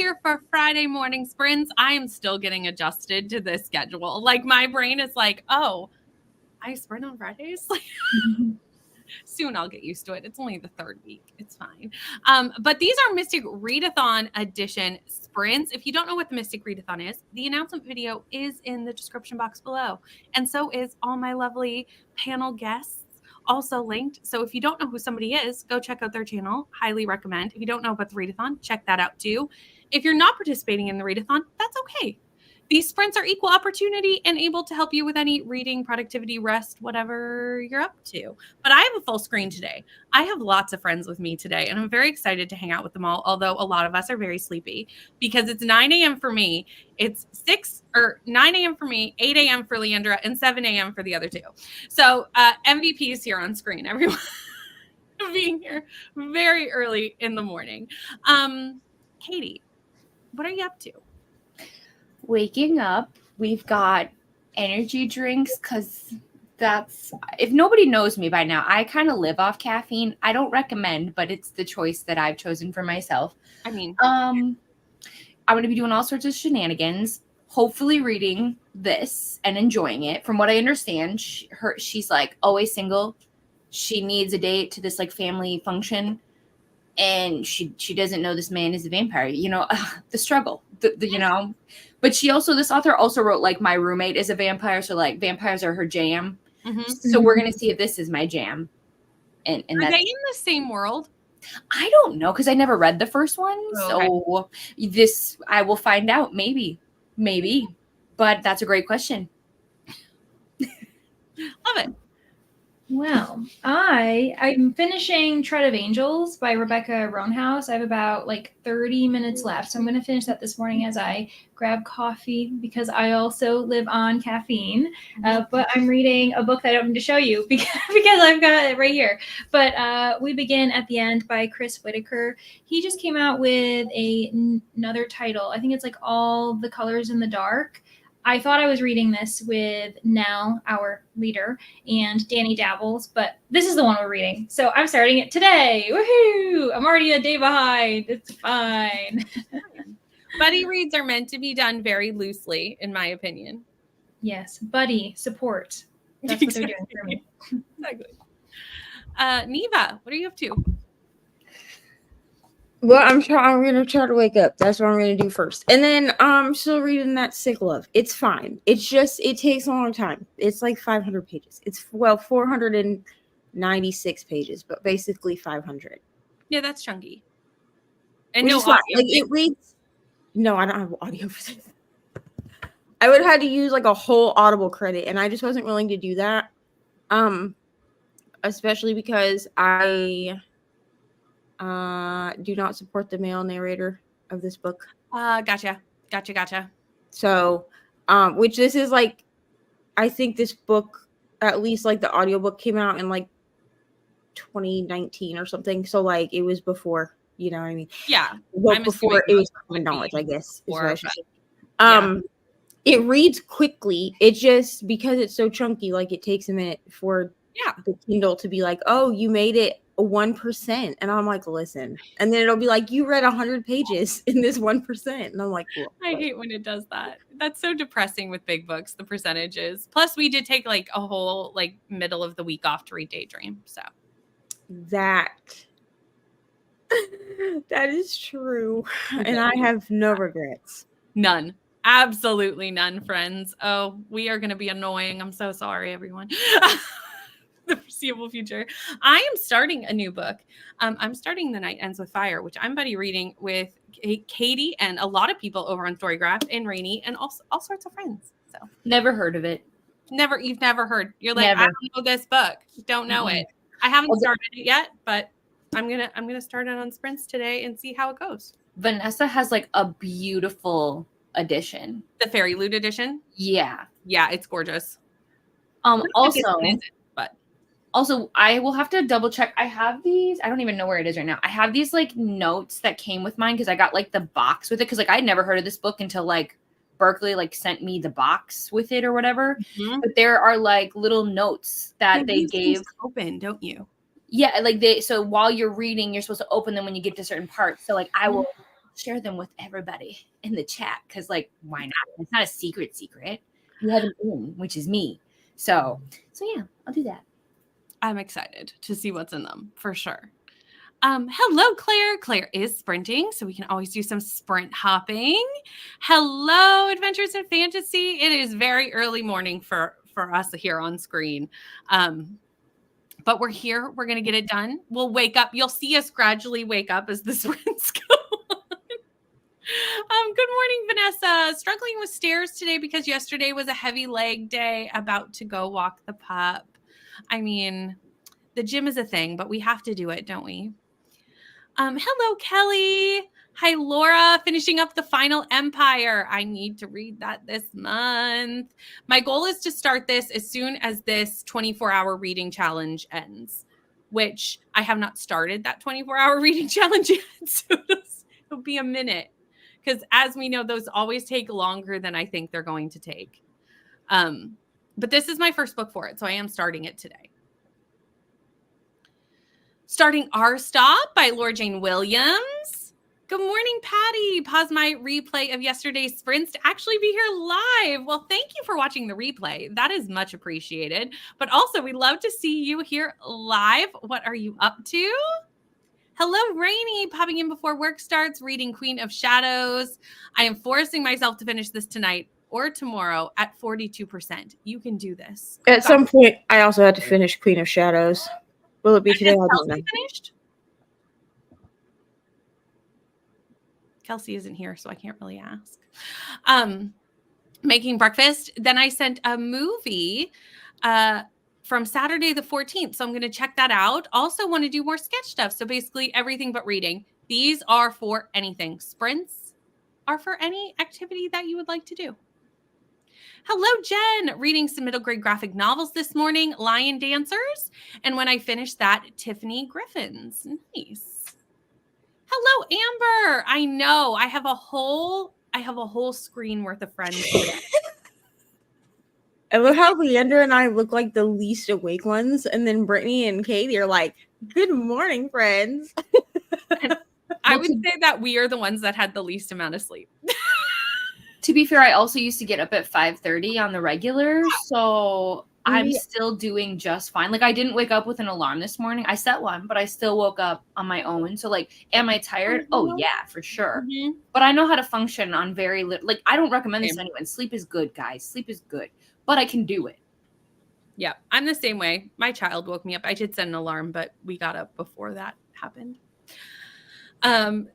here for Friday morning sprints. I am still getting adjusted to this schedule. Like my brain is like, oh, I sprint on Fridays. Soon I'll get used to it. It's only the third week. It's fine. But these are Mystic Readathon edition sprints. If you don't know what the Mystic Readathon is, the announcement video is in the description box below. And so is all my lovely panel guests, also linked. So if you don't know who somebody is, go check out their channel. Highly recommend. If you don't know about the Readathon, check that out too. If you're not participating in the Readathon, that's okay. These sprints are equal opportunity and able to help you with any reading, productivity, rest, whatever you're up to. But I have a full screen today. I have lots of friends with me today, and I'm very excited to hang out with them all, although a lot of us are very sleepy because it's 9 a.m. for me. It's 9 a.m. for me, 8 a.m. for Leandra, and 7 a.m. for the other two. So MVP is here on screen, everyone. Being here very early in the morning. Katie, what are you up to? Waking up. We've got energy drinks because that's, if nobody knows me by now, I kind of live off caffeine. I don't recommend, but it's the choice that I've chosen for myself. I mean, I'm going to be doing all sorts of shenanigans, hopefully reading this and enjoying it. From what I understand, she's like always single. She needs a date to this like family function. And she doesn't know this man is a vampire, the struggle, but this author also wrote like my roommate is a vampire. So like vampires are her jam. Mm-hmm. So we're going to see if this is my jam. And are they in the same world? I don't know. Cause I never read the first one. So this, I will find out. Maybe, but that's a great question. Love it. Well, I'm finishing Tread of Angels by Rebecca Roanhouse. I have about 30 minutes left. So I'm going to finish that this morning as I grab coffee because I also live on caffeine. But I'm reading a book that I don't need to show you because I've got it right here. But We Begin at the End by Chris Whitaker. He just came out with another title. I think it's All the Colors in the Dark. I thought I was reading this with Nell, our leader, and Danny Dabbles, but this is the one we're reading. So I'm starting it today. Woohoo! I'm already a day behind. It's fine. Buddy reads are meant to be done very loosely, in my opinion. Yes. Buddy, support. That's what they're doing for me. Exactly. Neva, what are you up to? Well, I'm going to try to wake up. That's what I'm going to do first. And then I'm still reading that Sick Love. It's fine. It's just, it takes a long time. It's 500 pages. It's 496 pages, but basically 500. Yeah, that's chunky. And which no audio. It reads. No, I don't have audio for this. I would have had to use a whole Audible credit, and I just wasn't willing to do that. Especially because I do not support the male narrator of this book. Gotcha. So, which this is I think this book, at least the audiobook came out in 2019 or something. So it was before, you know what I mean? Yeah. Before it was common knowledge, I guess. It reads quickly. It just, because it's so chunky, it takes a minute for the Kindle to be oh, you made it 1%. And I'm listen. And then it'll be you read 100 pages in this 1%. And I'm cool. I hate when it does that. That's so depressing with big books, the percentages. Plus we did take a whole middle of the week off to read Daydream. So that is true. And I have no regrets. None. Absolutely none, friends. Oh, we are going to be annoying. I'm so sorry, everyone. The foreseeable future. I am starting a new book. I'm starting The Night Ends with Fire, which I'm buddy reading with Katie and a lot of people over on Storygraph and Rainey and all sorts of friends. So never heard of it. You've never heard. You're never. I don't know this book. Don't know it. I haven't started it yet, but I'm gonna start it on sprints today and see how it goes. Vanessa has a beautiful edition. The Fairy Loot edition? Yeah. Yeah, it's gorgeous. Also, I will have to double check. I have these. I don't even know where it is right now. I have these notes that came with mine because I got the box with it because I had never heard of this book until Berkeley sent me the box with it or whatever. Mm-hmm. But there are little notes that they gave. Open, don't you? Yeah, so while you're reading, you're supposed to open them when you get to certain parts. So I will share them with everybody in the chat because, like, why not? It's not a secret. You have an in, which is me. So yeah, I'll do that. I'm excited to see what's in them for sure. Hello, Claire. Claire is sprinting, so we can always do some sprint hopping. Hello, Adventures in Fantasy. It is very early morning for us here on screen. But we're here. We're going to get it done. We'll wake up. You'll see us gradually wake up as the sprints go on. Good morning, Vanessa. Struggling with stairs today because yesterday was a heavy leg day. About to go walk the pup. I mean, the gym is a thing, but we have to do it, don't we? Hello, Kelly. Hi, Laura. Finishing up the final Empire. I need to read that this month. My goal is to start this as soon as this 24-hour reading challenge ends, which I have not started that 24-hour reading challenge yet. So it'll be a minute because, as we know, those always take longer than I think they're going to take. But this is my first book for it, so I am starting it today. Starting Our Stop by Laura Jane Williams. Good morning, Patty. Pause my replay of yesterday's sprints to actually be here live. Well, thank you for watching the replay. That is much appreciated. But also, we love to see you here live. What are you up to? Hello, Rainy. Popping in before work starts, reading Queen of Shadows. I am forcing myself to finish this tonight or tomorrow at 42%. You can do this. At some point, I also had to finish Queen of Shadows. Will it be today? I don't know. Finished? Kelsey isn't here, so I can't really ask. Making breakfast. Then I sent a movie from Saturday the 14th. So I'm going to check that out. Also want to do more sketch stuff. So basically everything but reading. These are for anything. Sprints are for any activity that you would like to do. Hello, Jen. Reading some middle grade graphic novels this morning, Lion Dancers. And when I finish that, Tiffany Griffin's. Nice. Hello, Amber. I know. I have a whole screen worth of friends today. I love how Leander and I look like the least awake ones, and then Brittany and Katie are like, "Good morning, friends." I would say that we are the ones that had the least amount of sleep. To be fair, I also used to get up at 5:30 on the regular, so I'm still doing just fine. Like, I didn't wake up with an alarm this morning. I set one, but I still woke up on my own. So, like, am I tired? Oh, yeah, for sure. Mm-hmm. But I know how to function on very little. Like, I don't recommend this to anyone. Sleep is good, guys. Sleep is good. But I can do it. Yeah, I'm the same way. My child woke me up. I did set an alarm, but we got up before that happened.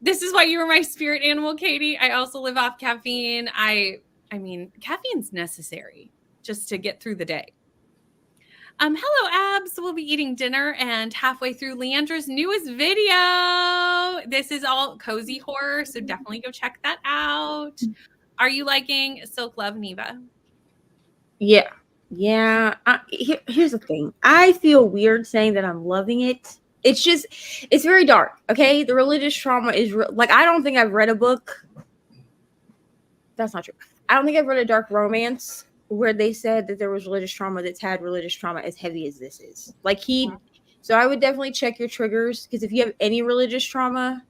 This is why you were my spirit animal, Katie. I also live off caffeine. I mean, caffeine's necessary just to get through the day. Hello, Abs. We'll be eating dinner and halfway through Leandra's newest video. This is all cozy horror, so definitely go check that out. Are you liking Silk Love, Neva? Yeah. Here's the thing. I feel weird saying that I'm loving it. It's very dark. Okay. The religious trauma is like, I don't think I've read a book. That's not true. I don't think I've read a dark romance where they said that there was religious trauma that's had religious trauma as heavy as this is. Like so I would definitely check your triggers, because if you have any religious trauma,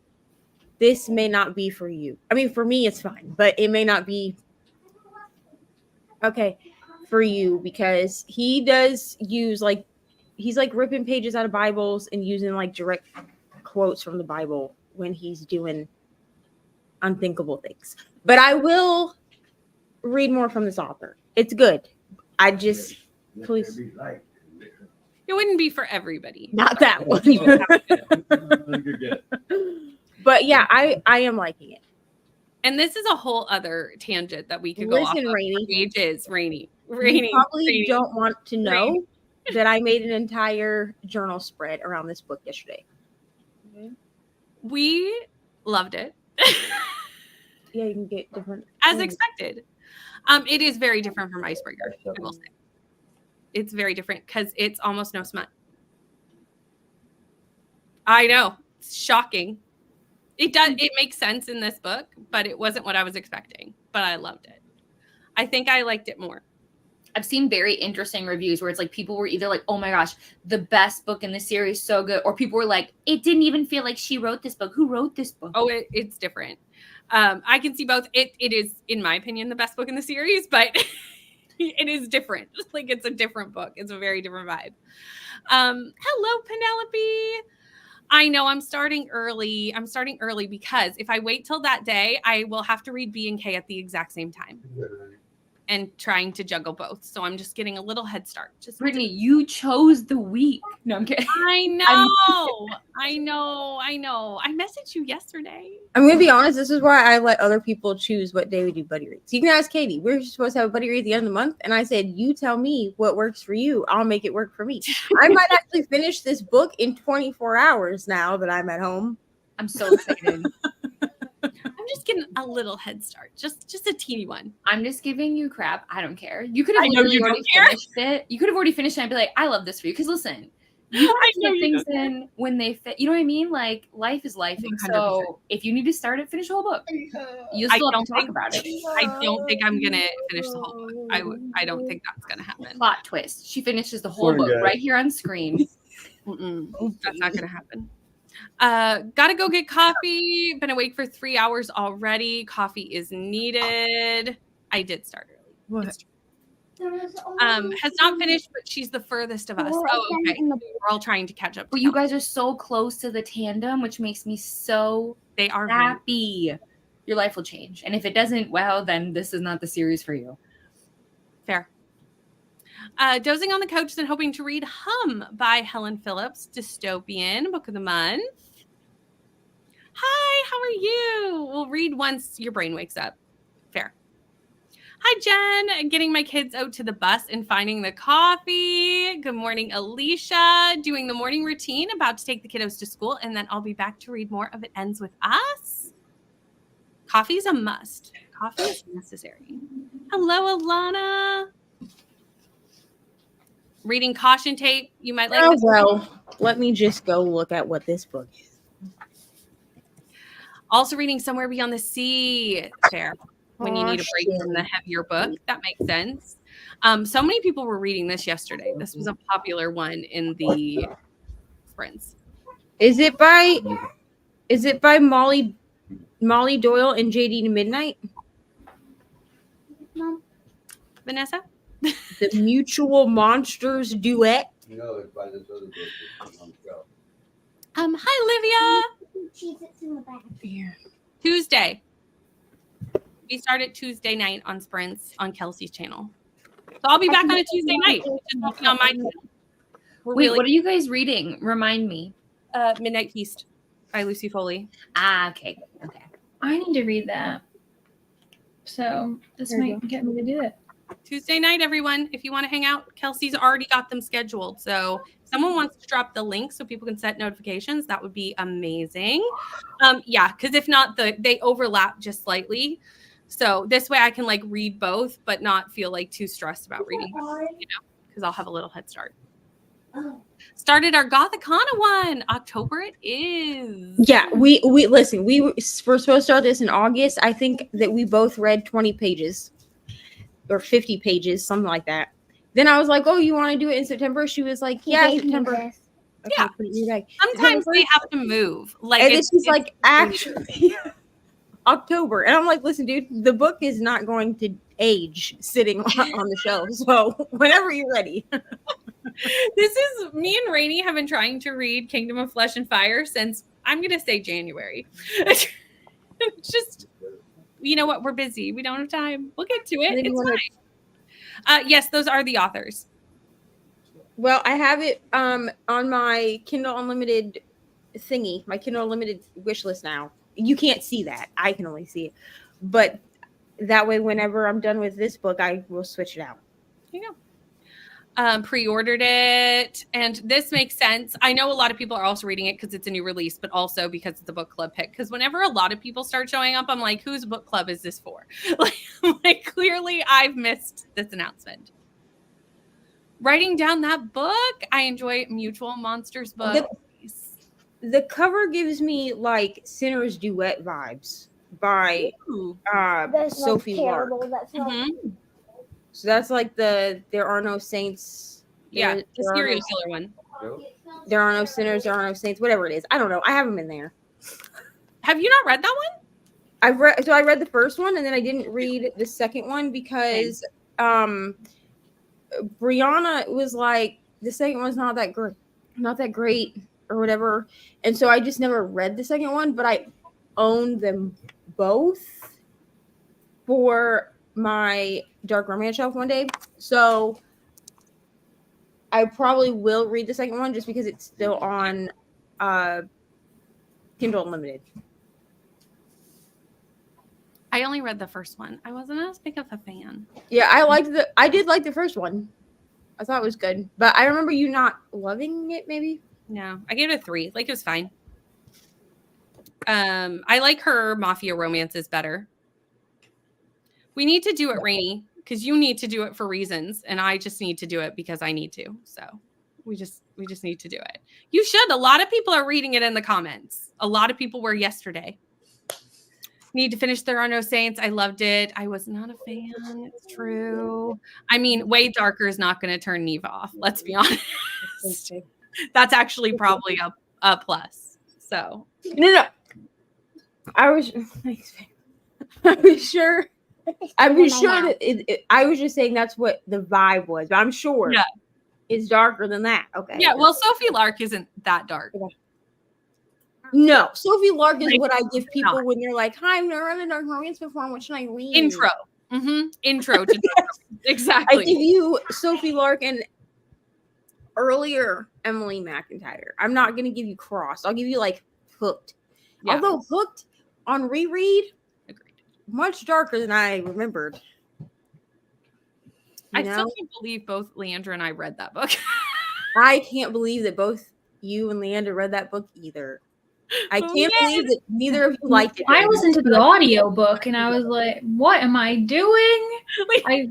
this may not be for you. I mean, for me, it's fine, but it may not be okay for you, because he does use he's like ripping pages out of Bibles and using like direct quotes from the Bible when he's doing unthinkable things. But I will read more from this author. It's good. I just, please. It wouldn't be for everybody. Not that one. But yeah, I am liking it. And this is a whole other tangent that we could go off of. Rainy. Pages, Rainy. You probably don't want to know that I made an entire journal spread around this book yesterday. We loved it. Yeah, you can get different. As expected. It is very different from Icebreaker, I will say. It's very different because it's almost no smut. I know. It's shocking. It makes sense in this book, but it wasn't what I was expecting. But I loved it. I think I liked it more. I've seen very interesting reviews where it's like people were either like, oh my gosh, the best book in the series, so good. Or people were like, it didn't even feel like she wrote this book. Who wrote this book? Oh, it's different. I can see both. It is, in my opinion, the best book in the series, but it is different. Like, it's a different book. It's a very different vibe. Hello, Penelope. I know I'm starting early. I'm starting early because if I wait till that day, I will have to read B and K at the exact same time. And trying to juggle both. So I'm just getting a little head start. Just Brittany, you chose the week. No, I'm kidding. I know. I know. I messaged you yesterday. I'm gonna be honest. This is why I let other people choose what day we do buddy reads. You can ask Katie. We're supposed to have a buddy read at the end of the month, and I said, "You tell me what works for you. I'll make it work for me." I might actually finish this book in 24 hours now that I'm at home. I'm so excited. I'm just getting a little head start. Just a teeny one. I'm just giving you crap. I don't care. You could have I know literally you already don't care. finished it. You could have already finished it and be like, I love this for you. Because listen, you I know put you things don't in when they fit. You know what I mean? Like, life is life. 100%. So if you need to start it, finish the whole book. You I still have don't to talk think- about it. I don't think I'm gonna finish the whole book. I don't think that's gonna happen. Plot twist. She finishes the whole Sorry, book guys. right here on screen. That's not gonna happen. Gotta go get coffee. Been awake for 3 hours already. Coffee is needed. I did start early. What? It's true. Has not finished, but she's the furthest of us. Oh, okay. We're all trying to catch up. But you guys are so close to the tandem, which makes me so they are very- happy. Your life will change. And if it doesn't, well, then this is not the series for you. fair. Dozing on the couch and hoping to read Hum by Helen Phillips, dystopian book of the month. Hi, how are you? We'll read once your brain wakes up. Fair. Hi, Jen. Getting my kids out to the bus and finding the coffee. Good morning, Alicia. Doing the morning routine, about to take the kiddos to school, and then I'll be back to read more of It Ends With Us. Coffee's a must. Coffee is necessary. Hello, Alana. Reading caution tape. You might like Oh this. well, let me just go look at what this book is. Also reading Somewhere Beyond the Sea. Fair. When you need a break from the heavier book. That makes sense. So many people were reading this yesterday. This was a popular one in the sprints. Is it by Molly Doyle and JD to Midnight? Vanessa? The Mutual Monsters Duet. No, it's by this other book that's on the shelf. Hi, Livia. Cheez-Its in the back. Tuesday. We start at Tuesday night on sprints on Kelsey's channel. So I'll be back on a Tuesday night. Just working on my channel. We're Wait, really what are you guys reading? Remind me. Midnight Feast by Lucy Foley. Okay. I need to read that. So this There you might get me to do it. Tuesday night, everyone. If you want to hang out, Kelsey's already got them scheduled. So if someone wants to drop the link so people can set notifications, that would be amazing. Yeah, because if not, they overlap just slightly. So this way I can like read both, but not feel like too stressed about reading, because I'll have a little head start. Started our Gothicana one. October it is. Yeah, we listen. We were supposed to start this in August. I think that we both read 20 pages or 50 pages, something like that. Then I was like, "Oh, you want to do it in September?" She was like, He "Yeah, gave me September." this. Okay, Yeah. put it in your bag. Sometimes they have to move. Like And it's just like actually October, and I'm like, "Listen, dude, the book is not going to age sitting on the shelf. So whenever you're ready." This is me and Rainey have been trying to read Kingdom of Flesh and Fire since I'm gonna say January. Just, you know what? We're busy. We don't have time. We'll get to it. Then you It's wanna- fine. Yes, those are the authors. Well, I have it on my Kindle Unlimited thingy, my Kindle Unlimited wish list now. You can't see that. I can only see it. But that way, whenever I'm done with this book, I will switch it out. There you go. Pre-ordered it, and this makes sense. I know a lot of people are also reading it because it's a new release, but also because it's a book club pick. Because whenever a lot of people start showing up, I'm like, whose book club is this for? Like clearly I've missed this announcement. Writing down that book, I enjoy Mutual Monsters books. The cover gives me like Sinner's Duet vibes by Ooh. That's not Sophie Lark. terrible. That's not. Mhm. So that's like the There Are No Saints. Yeah, There the are serial no- killer one. There are no sinners, there are no saints, whatever it is. I don't know. I have them in there. Have you not read that one? I read the first one and then I didn't read the second one because Brianna was like, the second one's not that great or whatever. And so I just never read the second one, but I own them both for my dark romance shelf one day. So I probably will read the second one just because it's still on Kindle Unlimited. I only read the first one. I wasn't as big of a fan. Yeah, I did like the first one. I thought it was good. But I remember you not loving it, maybe? No, I gave it a 3. Like, it was fine. I like her mafia romances better. We need to do it, Rainy, because you need to do it for reasons, and I just need to do it because I need to. So we just need to do it. You should. A lot of people are reading it in the comments. A lot of people were yesterday. Need to finish There Are No Saints. I loved it. I was not a fan. It's true. I mean, Way Darker is not going to turn Neve off. Let's be honest. That's actually probably a plus. So No. I was sure. I'm sure that I was just saying that's what the vibe was. But I'm sure it's darker than that. Okay. Yeah. Well, Sophie Lark isn't that dark. No, Sophie Lark is what I give people when they're like, "Hi, I've never read a dark romance before. What should I read?" Intro. Intro to dark romance. Exactly. I give you Sophie Lark and earlier Emily McIntyre. I'm not going to give you Cross. I'll give you like Hooked. Yeah. Although Hooked on reread, much darker than I remembered. I still can't believe both Leandra and I read that book. I can't believe that both you and Leandra read that book either. I can't believe that neither of you liked it. I listened to the audio book and I was like, what am I doing? I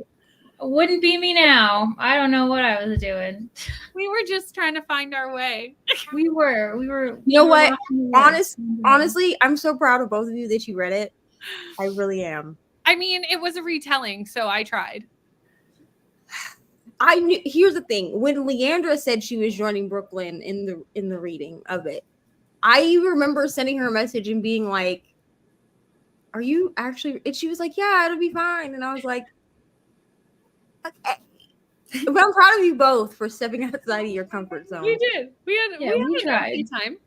wouldn't be me now. I don't know what I was doing. We were just trying to find our way. We were. You know what? Honestly, I'm so proud of both of you that you read it. I really am. I mean, it was a retelling, so I tried. I knew. Here's the thing: when Leandra said she was joining Brooklyn in the reading of it, I remember sending her a message and being like, "Are you actually?" And she was like, "Yeah, it'll be fine." And I was like, "Okay." But I'm proud of you both for stepping outside of your comfort zone. We did. We tried. Time.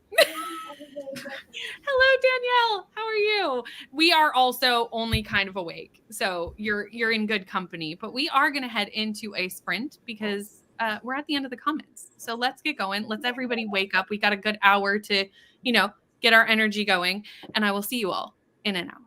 Hello, Danielle. How are you? We are also only kind of awake, so you're in good company. But we are going to head into a sprint because we're at the end of the comments. So let's get going. Let's everybody wake up. We got a good hour to, get our energy going, and I will see you all in an hour.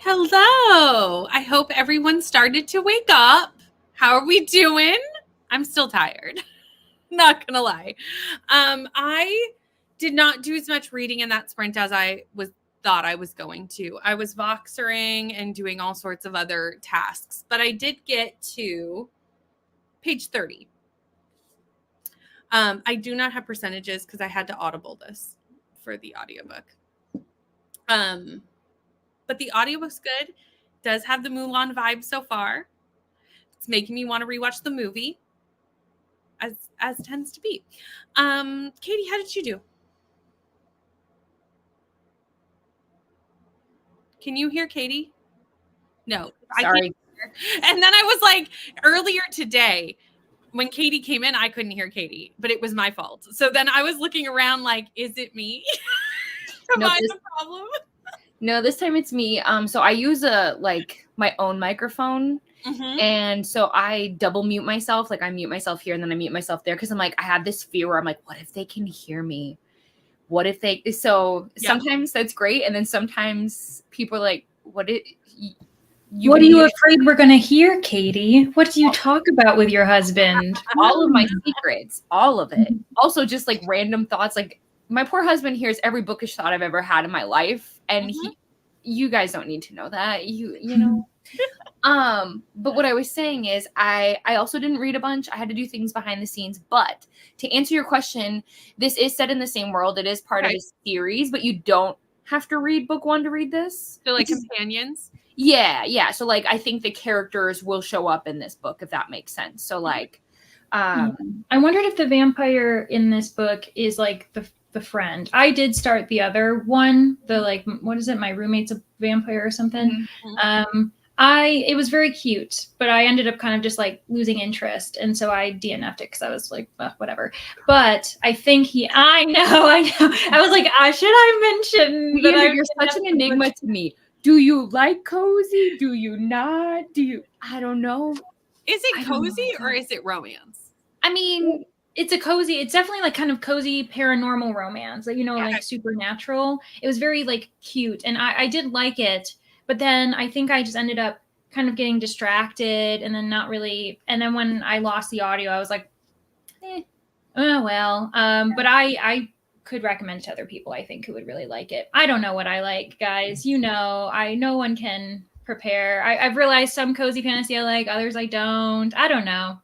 Hello. I hope everyone started to wake up. How are we doing? I'm still tired. Not gonna lie. I did not do as much reading in that sprint as I thought I was going to. I was voxering and doing all sorts of other tasks, but I did get to page 30. I do not have percentages because I had to audible this for the audiobook. But the audiobook's good. Does have the Mulan vibe so far. It's making me want to rewatch the movie, as tends to be. Katie, how did you do? Can you hear Katie? No. Sorry. I can't hear. And then I was like, earlier today, when Katie came in, I couldn't hear Katie, but it was my fault. So then I was looking around like, is it me? Am I the problem? No, this time it's me. So I use my own microphone. Mm-hmm. And so I double mute myself. Like I mute myself here and then I mute myself there. Cause I'm like, I have this fear where I'm like, what if they can hear me? What if they, sometimes that's great. And then sometimes people are like, what are you afraid we're going to hear, Katie? What do you talk about with your husband? All of my secrets, all of it. Also just like random thoughts. Like my poor husband hears every bookish thought I've ever had in my life. And you guys don't need to know that. You know. But what I was saying is I also didn't read a bunch. I had to do things behind the scenes. But to answer your question, this is set in the same world. It is part of a series, but you don't have to read book 1 to read this. They're like companions. Yeah. So like I think the characters will show up in this book, if that makes sense. So like I wondered if the vampire in this book is like the friend. I did start the other one, the like, what is it? My roommate's a vampire or something. Mm-hmm. It was very cute, but I ended up kind of just like losing interest. And so I DNF'd it because I was like, whatever. But I think I know. I was like, should I mention that you're such an enigma to me. Do you like cozy? Do you not? I don't know. Is it cozy or is it romance? I mean, it's definitely like kind of cozy paranormal romance, like, like supernatural. It was very like cute. And I did like it. But then I think I just ended up kind of getting distracted and then not really. And then when I lost the audio, I was like, oh, well. But I could recommend it to other people, I think, who would really like it. I don't know what I like, guys. No one can prepare. I've realized some cozy fantasy I like, others I don't. I don't know.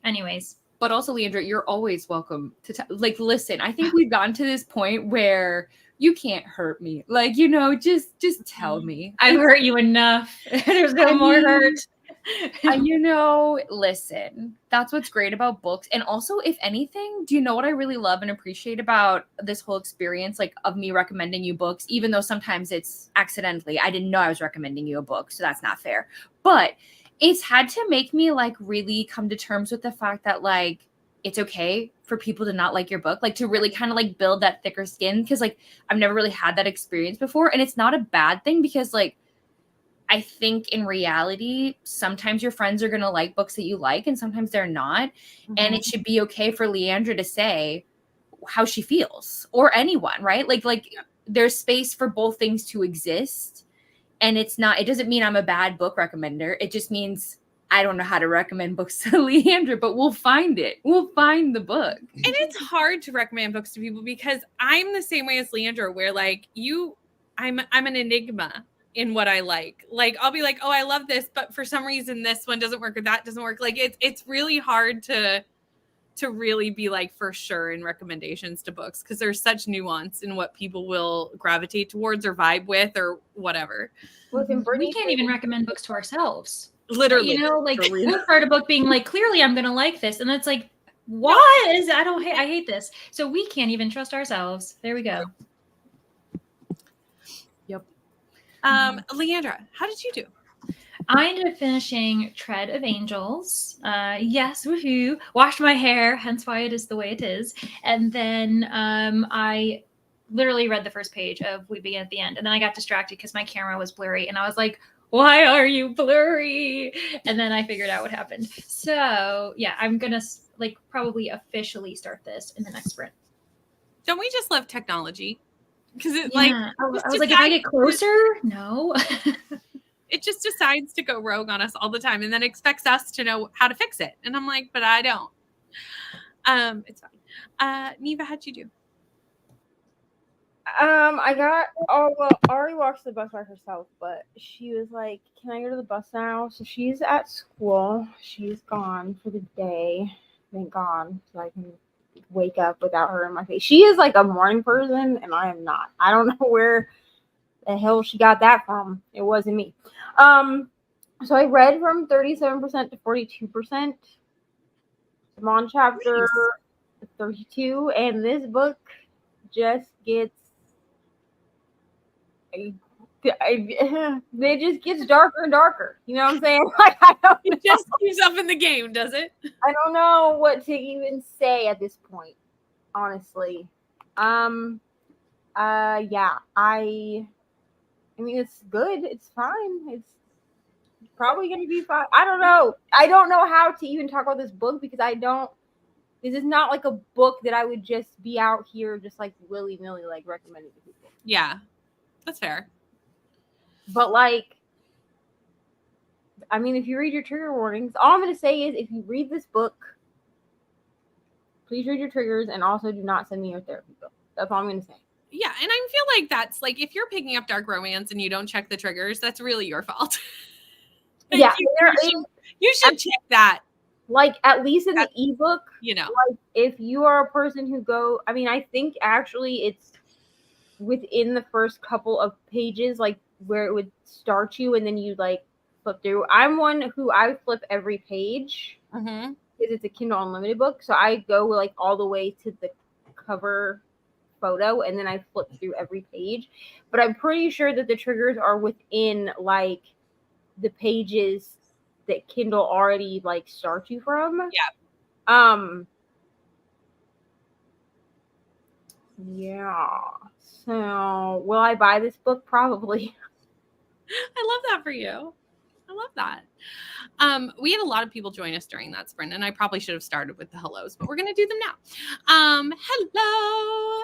Anyways. But also, Leandra, you're always welcome to listen. I think we've gotten to this point where you can't hurt me. Like, just tell me. I've hurt you enough. There's no more hurt. Listen, that's what's great about books. And also, if anything, do you know what I really love and appreciate about this whole experience, like of me recommending you books, even though sometimes it's accidentally. I didn't know I was recommending you a book, so that's not fair. But it's had to make me like really come to terms with the fact that like it's okay for people to not like your book, like to really kind of like build that thicker skin. Cause like I've never really had that experience before. And it's not a bad thing because like I think in reality, sometimes your friends are going to like books that you like and sometimes they're not. Mm-hmm. And it should be okay for Leandra to say how she feels or anyone, right? Like there's space for both things to exist. And it doesn't mean I'm a bad book recommender. It just means I don't know how to recommend books to Leandra, but we'll find it. We'll find the book. And it's hard to recommend books to people because I'm the same way as Leandra, where like I'm an enigma in what I like. Like I'll be like, oh, I love this, but for some reason this one doesn't work or that doesn't work. Like it's really hard to really be like for sure in recommendations to books because there's such nuance in what people will gravitate towards or vibe with or whatever. Well, we can't even recommend books to ourselves. Literally, like we'll start a book being like, clearly I'm going to like this. And it's like, what is, I hate this. So we can't even trust ourselves. There we go. Yep. Leandra, how did you do? I ended up finishing Tread of Angels. Yes, woohoo. Washed my hair, hence why it is the way it is. And then I literally read the first page of We Begin at the End. And then I got distracted because my camera was blurry. And I was like, why are you blurry? And then I figured out what happened. So yeah, I'm going to probably officially start this in the next sprint. Don't we just love technology? because it Yeah. I was like, if I get closer, no. it just decides to go rogue on us all the time and then expects us to know how to fix it. And I'm like, but I don't. It's fine. Neva, how'd you do? I got Ari walks the bus by herself, but she was like, "Can I go to the bus now?" So she's at school. She's gone for the day. Thank God, so I can wake up without her in my face. She is like a morning person, and I am not. I don't know where the hell she got that from. It wasn't me. So I read from 37% to 42%. I'm on chapter 32, and this book just gets. It just gets darker and darker. You know what I'm saying? Like I don't know. It just keeps up in the game, does it? I don't know what to even say at this point, honestly. Yeah. I mean, it's good. It's fine. It's probably gonna be fine. I don't know. I don't know how to even talk about this book because I don't. This is not like a book that I would just be out here just like willy-nilly like recommending to people. Yeah, that's fair. But like, I mean, if you read your trigger warnings, all I'm going to say is if you read this book, please read your triggers and also do not send me your therapy bill. That's all I'm going to say. Yeah, and I feel like that's like if you're picking up dark romance and you don't check the triggers, that's really your fault. Like, Yeah, you should check that. Like at least in the ebook, you know, like if you are a person who I mean, I think actually it's within the first couple of pages, like where it would start you and then you like flip through. I'm one who I flip every page because it's a Kindle Unlimited book. So I go like all the way to the cover photo and then I flip through every page. But I'm pretty sure that the triggers are within like the pages that Kindle already like starts you from. Yeah. Yeah. So will I buy this book? Probably. I love that for you. I love that. We had a lot of people join us during that sprint, and I probably should have started with the hellos, but we're going to do them now. Hello.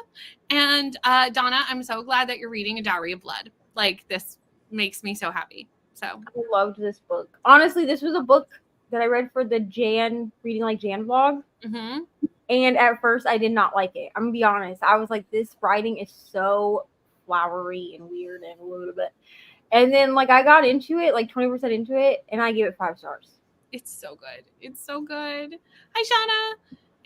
And Donna, I'm so glad that you're reading A Dowry of Blood. Like, this makes me so happy. So I loved this book. Honestly, this was a book that I read for the Jan Reading Like Jan vlog. Mm-hmm. And at first, I did not like it. I'm going to be honest. I was like, this writing is so flowery and weird and a little bit. And then, like, I got into it, like 20% into it, and I gave it 5 stars. It's so good. It's so good. Hi, Shauna.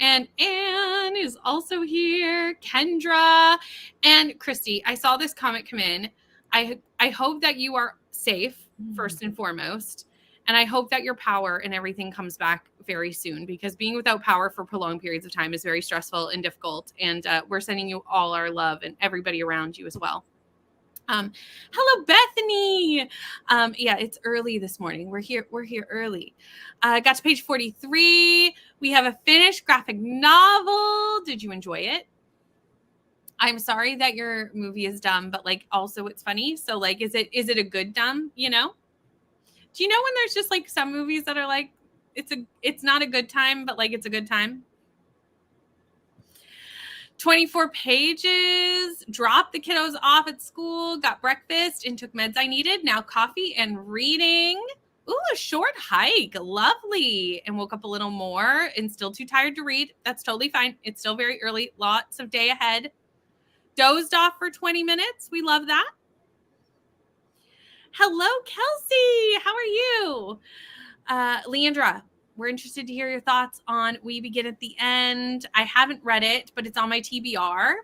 And Anne is also here. Kendra. And Christy, I saw this comment come in. I hope that you are safe, first and foremost. And I hope that your power and everything comes back very soon, because being without power for prolonged periods of time is very stressful and difficult. And we're sending you all our love and everybody around you as well. Hello, Bethany. Yeah, it's early this morning. We're here early. Got to page 43. We have a finished graphic novel. Did you enjoy it? I'm sorry that your movie is dumb, but like also it's funny. So like, is it a good dumb, you know? Do you know when there's just like some movies that are like, it's not a good time, but like it's a good time? 24 pages, dropped the kiddos off at school, got breakfast and took meds I needed. Now coffee and reading. Ooh, a short hike. Lovely. And woke up a little more and still too tired to read. That's totally fine. It's still very early. Lots of day ahead. Dozed off for 20 minutes. We love that. Hello, Kelsey. How are you? Leandra, we're interested to hear your thoughts on We Begin at the End. I haven't read it, but it's on my TBR.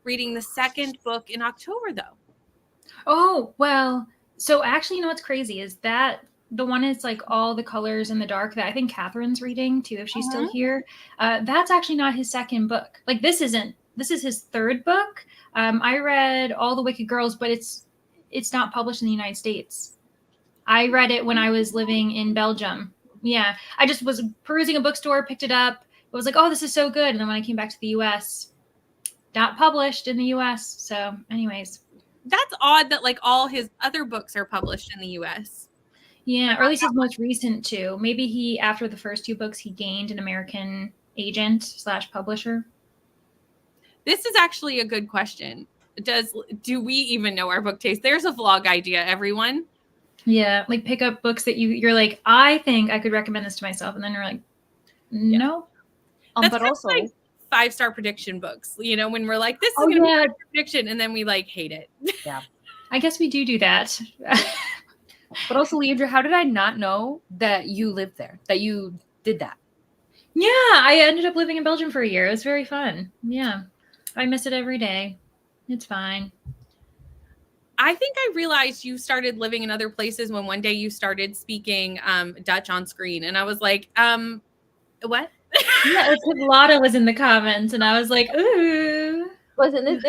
Reading the second book in October, though. Oh, well, so actually, you know what's crazy is that the one is like all the colors in the dark that I think Catherine's reading too, if she's still here. That's actually not his second book. Like this is his third book. I read All the Wicked Girls, but it's not published in the United States. I read it when I was living in Belgium. Yeah, I just was perusing a bookstore, picked it up. It was like, oh, this is so good. And then when I came back to the U.S., not published in the U.S. So anyways. That's odd that like all his other books are published in the U.S. Yeah, or at least his most recent two. Maybe he, after the first 2 books, he gained an American agent / publisher. This is actually a good question. do we even know our book taste? There's a vlog idea, everyone. Yeah, like pick up books that you're like, I think I could recommend this to myself, and then you're like, no. That's But kind of also, like 5-star prediction books. You know, when we're like, this is Oh, gonna be yeah. a prediction, and then we like hate it. I guess we do that. but also, Leandra, how did I not know that you lived there? That you did that? Yeah, I ended up living in Belgium for a year. It was very fun. Yeah, I miss it every day. It's fine. I think I realized you started living in other places when one day you started speaking Dutch on screen, and I was like, what? Yeah, it's because Lotta was in the comments, and I was like, ooh. Listen, this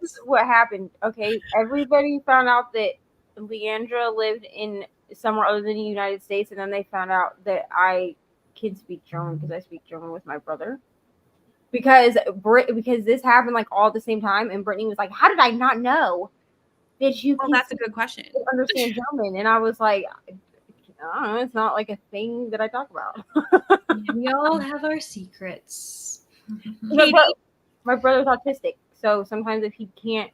is what happened. Okay, everybody found out that Leandra lived in somewhere other than the United States, and then they found out that I can speak German because I speak German with my brother. Because this happened like all at the same time, and Brittany was like, "How did I not know that you Well, can that's a good question. understand German?" And I was like, "I don't know, it's not like a thing that I talk about." We all have our secrets. My brother's autistic, so sometimes if he can't,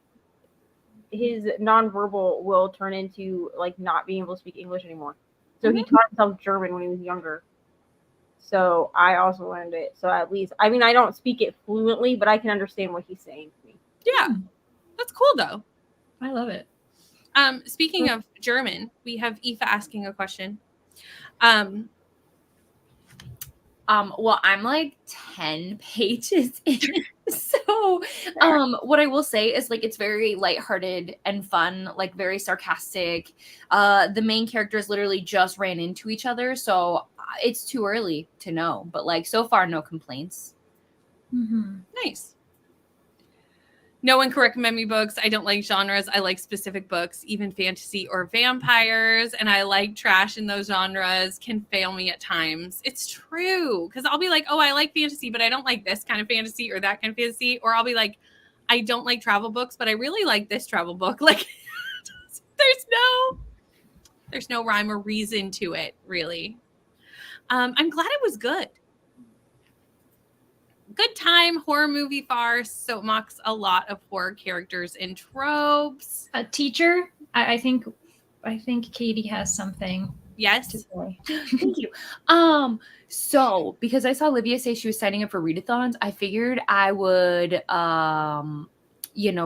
his nonverbal will turn into like not being able to speak English anymore. So he taught himself German when he was younger. So I also learned it. So at least, I mean, I don't speak it fluently, but I can understand what he's saying to me. Yeah, that's cool though. I love it. Speaking of German, we have Aoife asking a question. Well, I'm like 10 pages in. So, what I will say is like it's very lighthearted and fun, like very sarcastic. The main characters literally just ran into each other, so it's too early to know. But like so far, no complaints. Mm-hmm. Nice. No one can recommend me books. I don't like genres. I like specific books, even fantasy or vampires. And I like trash in those genres can fail me at times. It's true. Because I'll be like, oh, I like fantasy, but I don't like this kind of fantasy or that kind of fantasy. Or I'll be like, I don't like travel books, but I really like this travel book. Like there's no rhyme or reason to it, really. I'm glad it was good. Good time, horror movie farce. So it mocks a lot of horror characters and tropes. A teacher, I think Katie has something Yes. to say. Thank you. So because I saw Olivia say she was signing up for readathons, I figured I would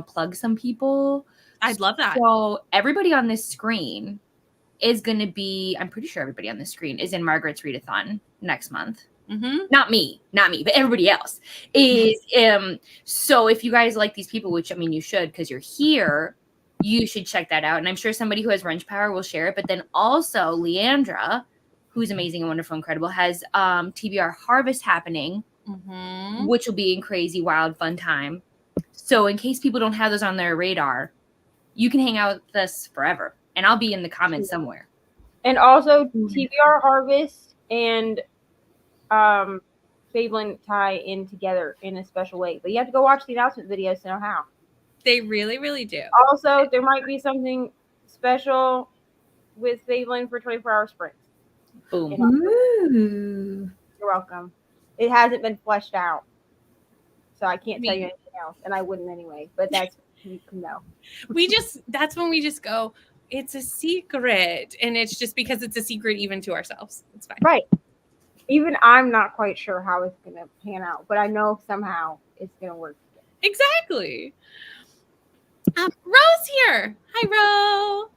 plug some people. I'd love that. So everybody on this screen is going to be, I'm pretty sure everybody on this screen is in Margaret's readathon next month. Mm-hmm. Not me, but everybody else is. So if you guys like these people, which I mean you should because you're here, you should check that out. And I'm sure somebody who has wrench power will share it. But then also Leandra, who's amazing and wonderful, incredible, has TBR Harvest happening, which will be a crazy, wild, fun time. So in case people don't have those on their radar, you can hang out with us forever, and I'll be in the comments somewhere. And also TBR Harvest and Fabelin tie in together in a special way, but you have to go watch the announcement videos to know how. They really, really do. Also, there might be something special with Fabelin for 24-hour sprints. Boom. Ooh. You're welcome. It hasn't been fleshed out, so I can't tell you anything else, and I wouldn't anyway. But that's you can know. That's when we just go, it's a secret, and it's just because it's a secret even to ourselves. It's fine. Right. Even I'm not quite sure how it's going to pan out, but I know somehow it's going to work. Exactly. Ro's here. Hi, Ro.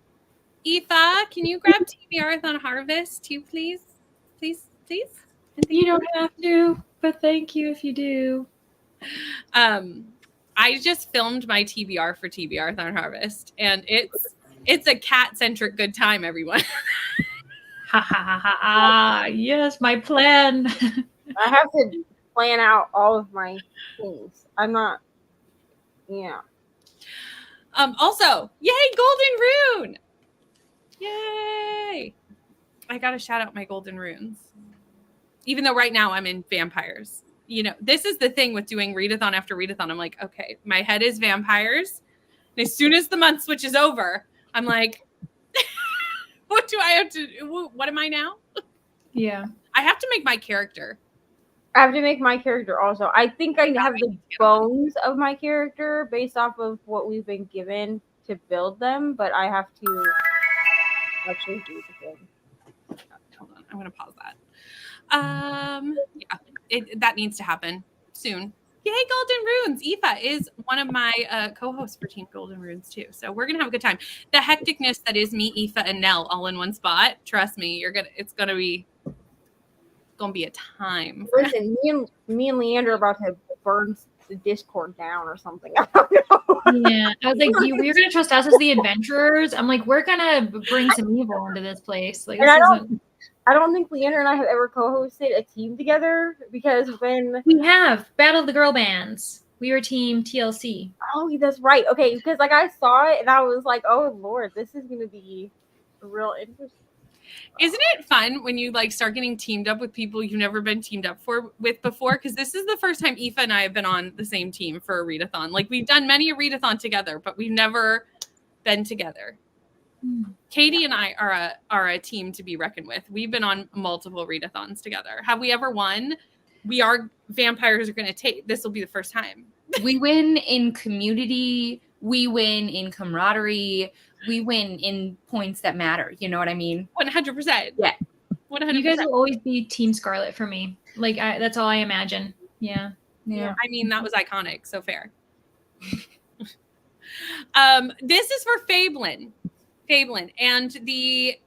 Aoife, can you grab TBR-a-thon Harvest too, please? Please? You don't have to, but thank you if you do. I just filmed my TBR for TBR-a-thon Harvest, and it's a cat-centric good time, everyone. Ha ha ha ha! Yes, my plan. I have to plan out all of my things. I'm not. Yeah. Also, yay, Golden Rune! Yay! I gotta shout out my Golden Runes. Even though right now I'm in vampires. You know, this is the thing with doing readathon after readathon. I'm like, okay, my head is vampires. And as soon as the month switches over, I'm like, what do I have to do? What am I now? Yeah. I have to make my character. I have to make my character also. I think I have the bones of my character based off of what we've been given to build them, but I have to actually do the thing. Hold on, I'm gonna pause that. Yeah, that needs to happen soon. Yay, Golden Runes! Aoife is one of my co-hosts for Team Golden Runes too, so we're gonna have a good time. The hecticness that is me, Aoife, and Nell all in one spot. Trust me, it's gonna be a time. Listen, me and Leander are about to burn the Discord down or something. I don't know. Yeah, I was like, we're gonna trust us as the adventurers. I'm like, we're gonna bring some evil into this place. Like, And this isn't. I don't think Leander and I have ever co-hosted a team together because when We have Battle of the Girl Bands. We were team TLC. oh, that's right. Okay, because like I saw it and I was like, oh Lord, this is gonna be real interesting. Isn't it fun when you like start getting teamed up with people you've never been teamed up with before? Because this is the first time Aoife and I have been on the same team for a readathon. Like we've done many a readathon together, but we've never been together. Katie and I are a team to be reckoned with. We've been on multiple readathons together. Have we ever won? We are vampires are going to take. This will be the first time. We win in community. We win in camaraderie. We win in points that matter. You know what I mean? 100%. Yeah. 100%. You guys will always be Team Scarlet for me. Like that's all I imagine. Yeah. I mean, that was iconic. So fair. This is for Fablin. And the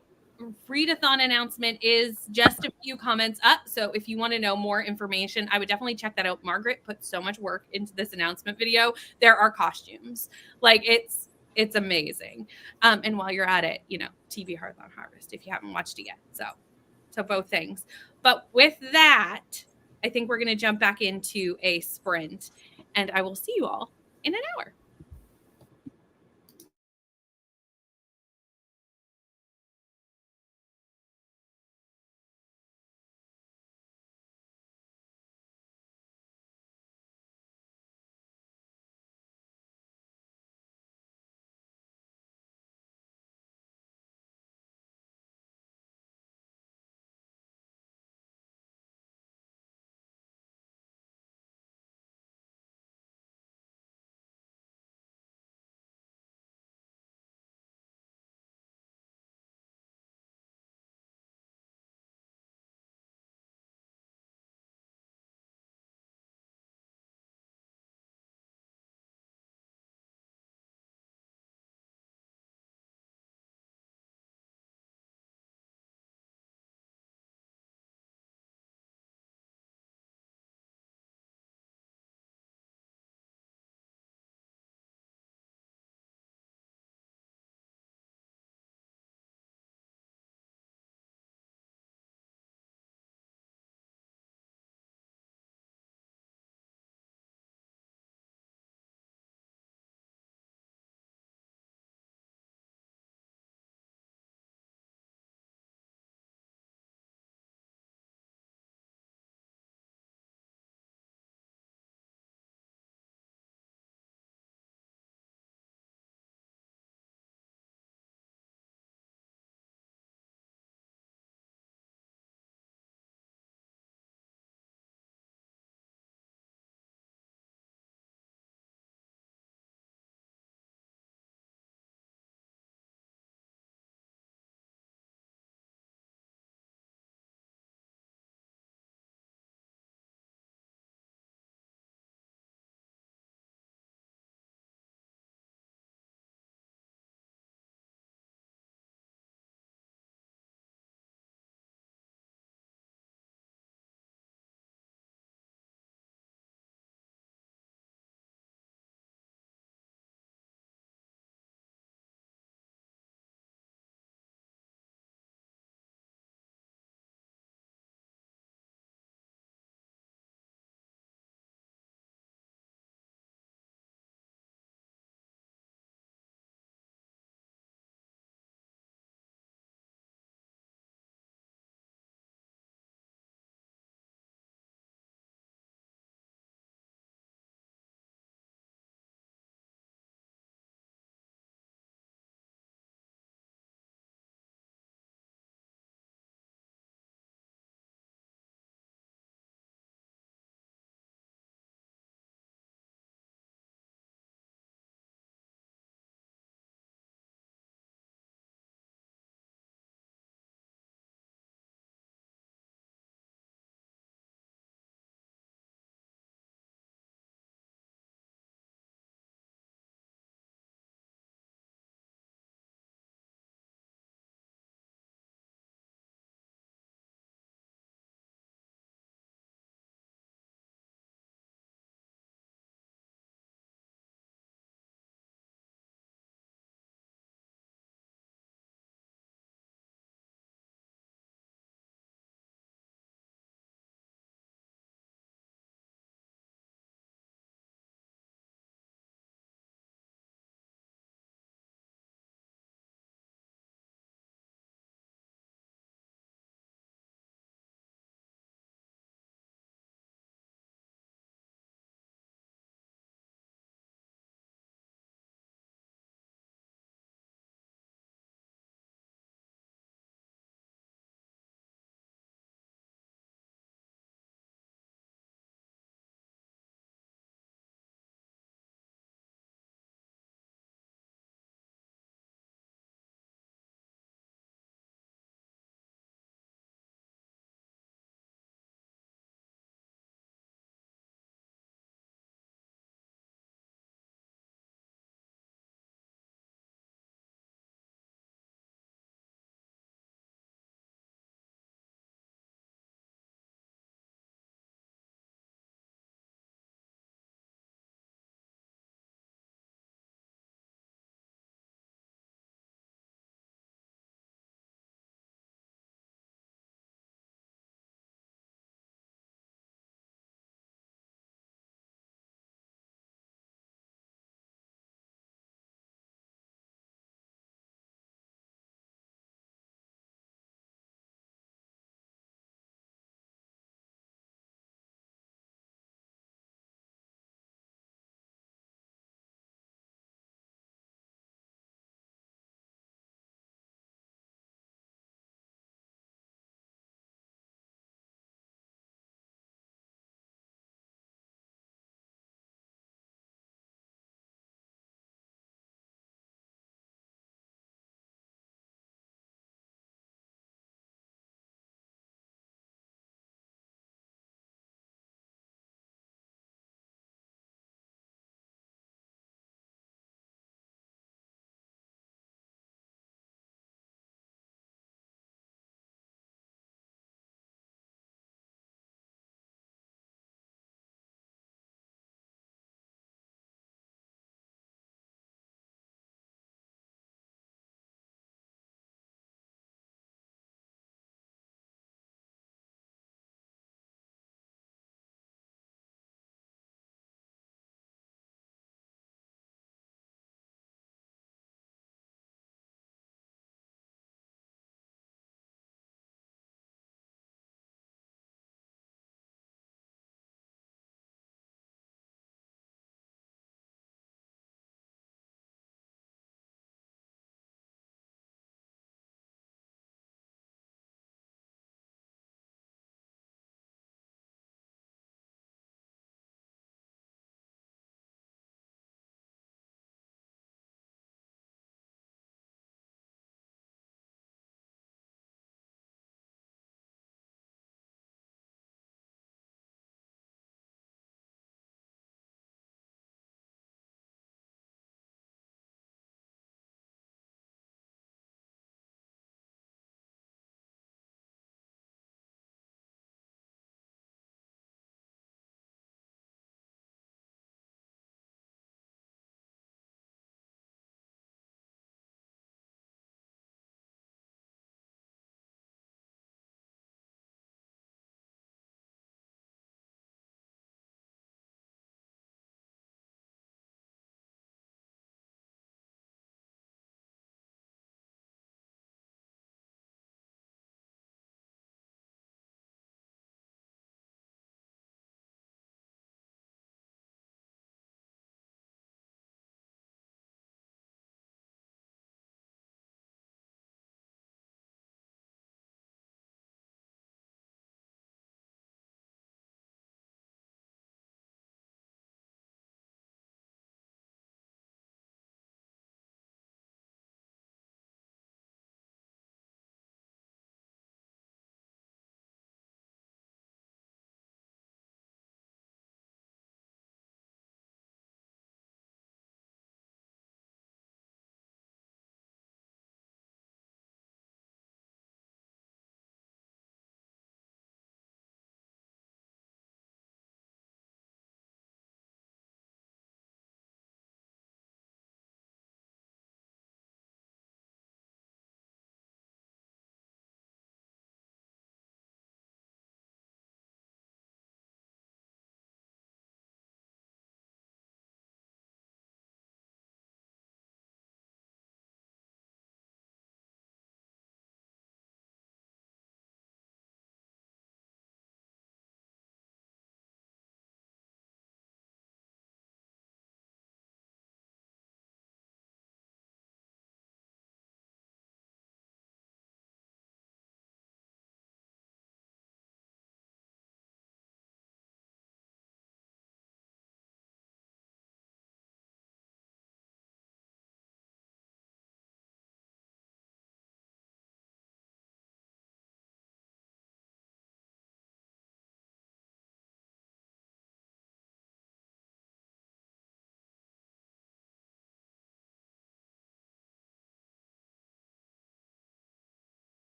readathon announcement is just a few comments up. So if you want to know more information, I would definitely check that out. Margaret put so much work into this announcement video. There are costumes. Like it's amazing. And while you're at it, TV Hearthon Harvest if you haven't watched it yet. So both things. But with that, I think we're going to jump back into a sprint, and I will see you all in an hour.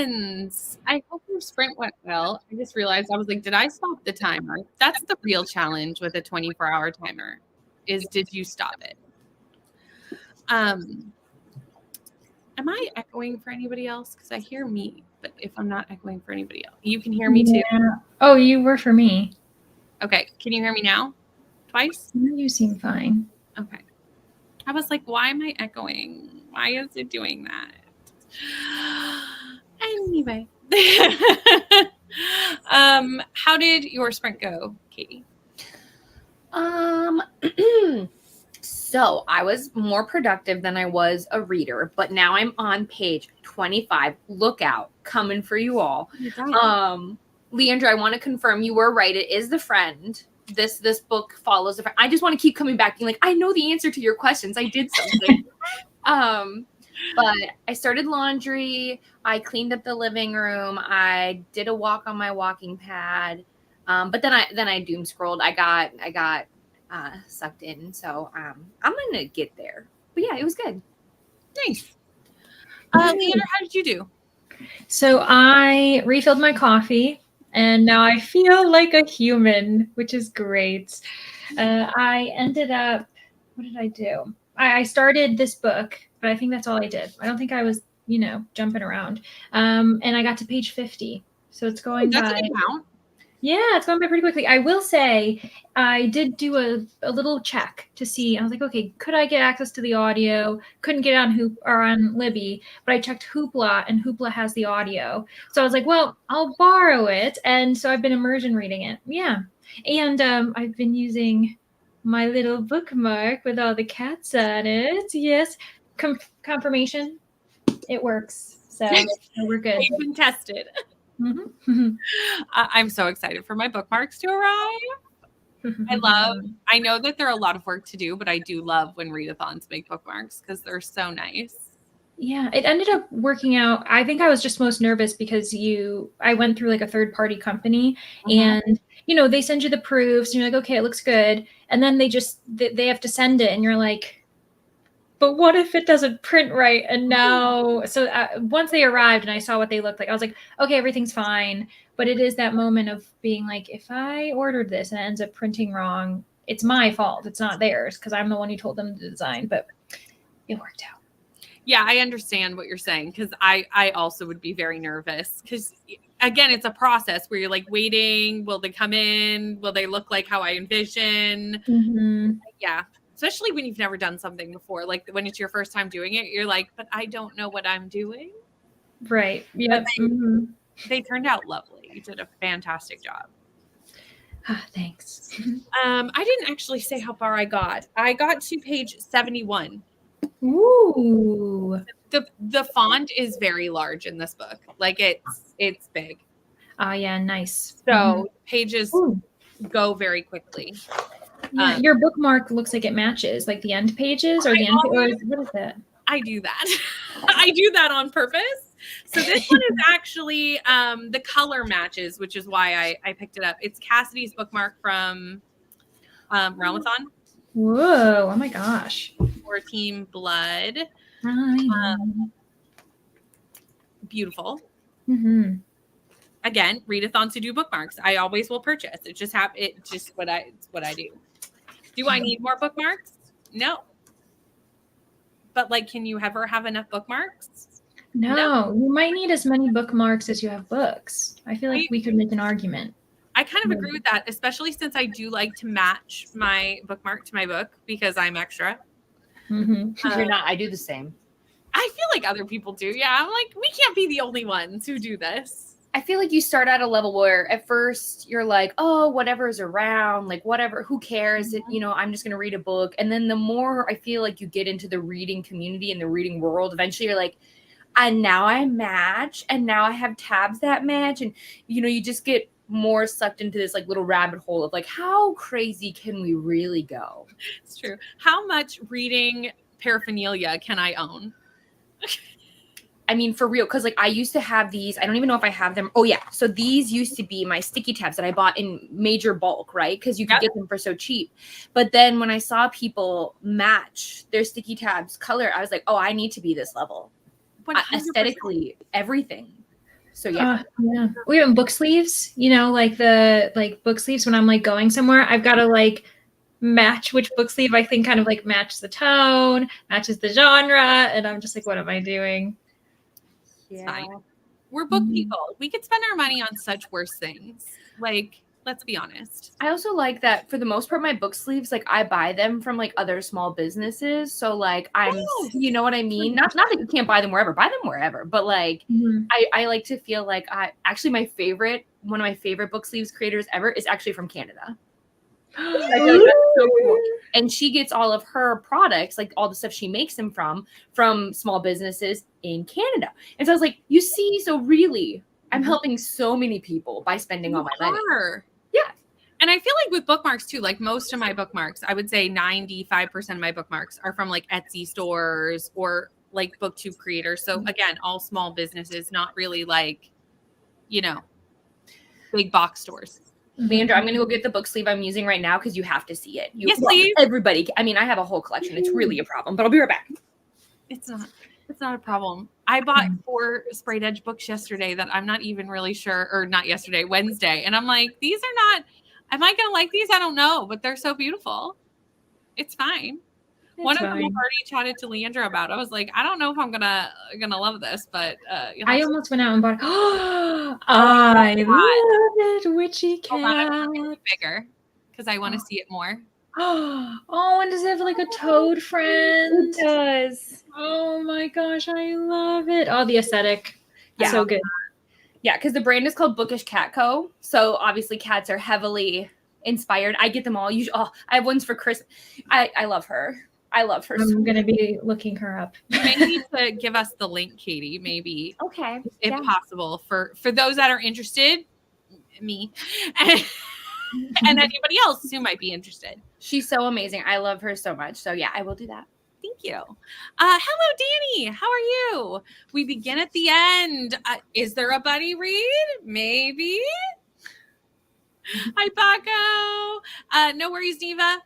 friends. I hope your sprint went well. I just realized I was like, did I stop the timer? That's the real challenge with a 24-hour timer is did you stop it? Am I echoing for anybody else? Because I hear me, but if I'm not echoing for anybody else, you can hear me too. Yeah. Oh, you were for me. Okay. Can you hear me now? Twice? You seem fine. Okay. I was like, why am I echoing? Why is it doing that? Anyway. How did your sprint go, Katie? So I was more productive than I was a reader, but now I'm on page 25. Look out, coming for you all. Leandra, I want to confirm you were right. It is The Friend. This book follows the friend. I just want to keep coming back being like, I know the answer to your questions. I did something. But I started laundry. I cleaned up the living room. I did a walk on my walking pad. But then I doom scrolled. I got sucked in. So I'm gonna get there. But yeah, it was good. Nice. Leandra, how did you do? So I refilled my coffee, and now I feel like a human, which is great. I ended up, what did I do? I started this book, but I think that's all I did. I don't think I was, jumping around. And I got to page 50. So it's going That's by. a good amount. Yeah, it's going by pretty quickly. I will say I did do a little check to see. I was like, okay, could I get access to the audio? Couldn't get on on Libby, but I checked Hoopla, and Hoopla has the audio. So I was like, well, I'll borrow it. And so I've been immersion reading it. Yeah. And I've been using my little bookmark with all the cats on it. Yes. Confirmation. It works. So we're good. They've been tested. Mm-hmm. I'm so excited for my bookmarks to arrive. I know that they're a lot of work to do, but I do love when readathons make bookmarks because they're so nice. Yeah, it ended up working out. I think I was just most nervous because I went through like a third-party company, and they send you the proofs, and you're like, okay, it looks good, and then they have to send it, and you're like, but what if it doesn't print right? And now, so once they arrived and I saw what they looked like, I was like, okay, everything's fine. But it is that moment of being like, if I ordered this and it ends up printing wrong, it's my fault. It's not theirs because I'm the one who told them to design. But it worked out. Yeah, I understand what you're saying because I also would be very nervous because, again, it's a process where you're like waiting. Will they come in? Will they look like how I envision? Mm-hmm. Yeah. Especially when you've never done something before. Like when it's your first time doing it, you're like, but I don't know what I'm doing. Right. Yeah. They turned out lovely. You did a fantastic job. Thanks. I didn't actually say how far I got. I got to page 71. Ooh. The font is very large in this book. Like it's big. Oh yeah, nice. So pages go very quickly. Yeah, your bookmark looks like it matches, like the end pages or the end. Or what is that? I do that. I do that on purpose. So this one is actually the color matches, which is why I picked it up. It's Cassidy's bookmark from Readathon. Whoa! Oh my gosh. For Team Blood. Beautiful. Mm-hmm. Again, readathons to do bookmarks. I always will purchase. It's just what I do. Do I need more bookmarks? No. But can you ever have enough bookmarks? No. You might need as many bookmarks as you have books. I feel like we could make an argument. I kind of agree with that, especially since I do like to match my bookmark to my book because I'm extra. Mm-hmm. You're not. I do the same. I feel like other people do. Yeah, I'm like, we can't be the only ones who do this. I feel like you start at a level where at first you're like, oh, whatever is around, like whatever, who cares? I'm just going to read a book. And then the more I feel like you get into the reading community and the reading world, eventually you're like, and now I match, and now I have tabs that match. And, you just get more sucked into this little rabbit hole of how crazy can we really go? It's true. How much reading paraphernalia can I own? I mean, for real, because I used to have these. I don't even know if I have them. Oh, yeah. So these used to be my sticky tabs that I bought in major bulk, right? Because you could get them for so cheap. But then when I saw people match their sticky tabs color, I was like, oh, I need to be this level. 100%. Aesthetically, everything. So yeah. Yeah. We have book sleeves, like the book sleeves when I'm like going somewhere, I've got to like match which book sleeve I think kind of like match the tone, matches the genre, and I'm just like, what am I doing? It's fine. We're book Mhm. people. We could spend our money on such worse things. Like, let's be honest. I also like that for the most part, my book sleeves, like I buy them from like other small businesses. So like Yes. you know what I mean? Not that you can't buy them wherever, buy them wherever. But like Mhm. I like to feel like one of my favorite book sleeves creators ever is actually from Canada. I feel like that's so cool. And she gets all of her products, like all the stuff she makes them from small businesses in Canada. And so I was like, you see, so really, I'm helping so many people by spending all my money. Yeah. And I feel like with bookmarks too, like most of my bookmarks, I would say 95% of my bookmarks are from like Etsy stores or like booktube creators. So again, all small businesses, not really like, big box stores. Leandra, I'm going to go get the book sleeve I'm using right now because you have to see it. Yes, please. Everybody. I mean, I have a whole collection. It's really a problem, but I'll be right back. It's not a problem. I bought 4 sprayed edge books yesterday that I'm not even really sure, or not yesterday, Wednesday. And I'm like, these are not, am I going to like these? I don't know, but they're so beautiful. It's fine. One of them I've already chatted to Leandra about. I was like, I don't know if I'm gonna love this, but I almost went out and bought. Oh, I love it, Witchy Cat. Bigger because I want to see it more. Oh, and does it have like a toad friend? It does. Oh my gosh, I love it. Oh, the aesthetic. Yeah. So good. Yeah, because the brand is called Bookish Cat Co. So obviously cats are heavily inspired. I get them all. I have ones for Chris. I love her. I love her. I'm going to be looking her up. You may need to give us the link, Katie, maybe. Okay. If possible, for those that are interested, me, and anybody else who might be interested. She's so amazing. I love her so much. So yeah, I will do that. Thank you. Hello, Danny. How are you? We begin at the end. Is there a buddy read? Maybe. Hi, Paco. No worries, Diva.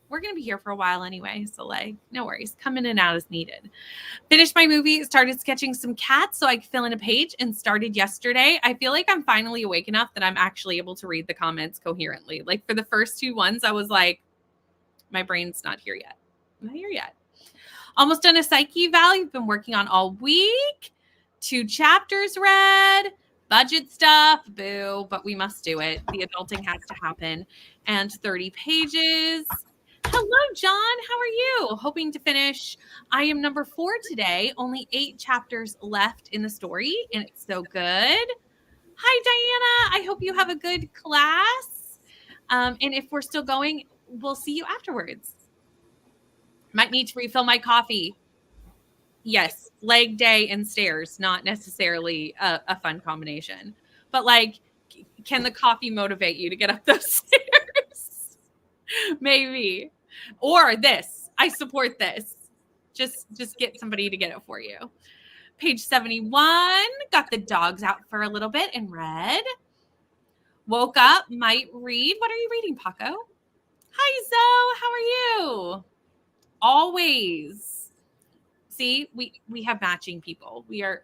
We're going to be here for a while anyway, so like, no worries. Come in and out as needed. Finished my movie, started sketching some cats so I could fill in a page, and started yesterday. I feel like I'm finally awake enough that I'm actually able to read the comments coherently. Like for the first 2 ones, I was like, my brain's not here yet. I'm not here yet. Almost done a psyche eval I've been working on all week. 2 chapters read. Budget stuff, boo, but we must do it. The adulting has to happen. And 30 pages. Hello, John. How are you? Hoping to finish. I am number 4 today. Only 8 chapters left in the story, and it's so good. Hi, Diana. I hope you have a good class. And if we're still going, we'll see you afterwards. Might need to refill my coffee. Yes, leg day and stairs, not necessarily a fun combination. But like, can the coffee motivate you to get up those stairs? Maybe. Or this. I support this. Just get somebody to get it for you. Page 71. Got the dogs out for a little bit and read. Woke up, might read. What are you reading, Paco? Hi, Zoe. How are you? Always. See, we have matching people. We are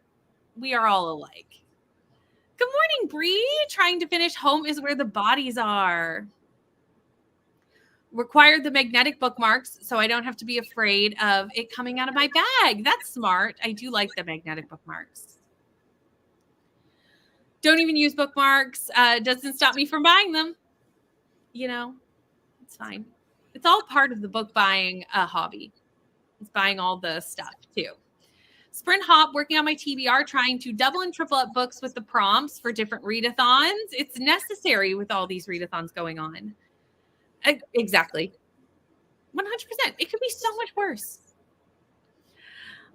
all alike. Good morning, Bree. Trying to finish Home is Where the Bodies Are. Required the magnetic bookmarks so I don't have to be afraid of it coming out of my bag. That's smart. I do like the magnetic bookmarks. Don't even use bookmarks. Doesn't stop me from buying them. It's fine. It's all part of the book buying hobby. It's buying all the stuff too. Sprint hop, working on my TBR, trying to double and triple up books with the prompts for different readathons. It's necessary with all these readathons going on. Exactly. 100%. It could be so much worse.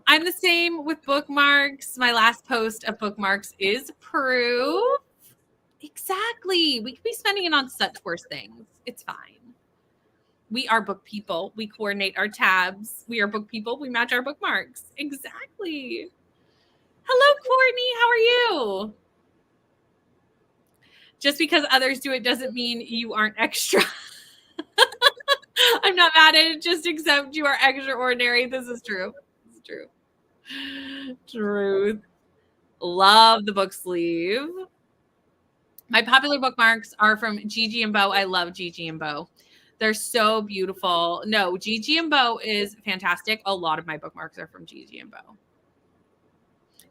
I'm the same with bookmarks. My last post of bookmarks is proof. Exactly. We could be spending it on such worse things. It's fine. We are book people. We coordinate our tabs. We are book people. We match our bookmarks. Exactly. Hello, Courtney. How are you? Just because others do it doesn't mean you aren't extra. I'm not mad at it. Just accept you are extraordinary. This is true. This is true. Truth. Love the book sleeve. My popular bookmarks are from Gigi and Bo. I love Gigi and Bo. They're so beautiful. No, Gigi and Bo is fantastic. A lot of my bookmarks are from Gigi and Bo.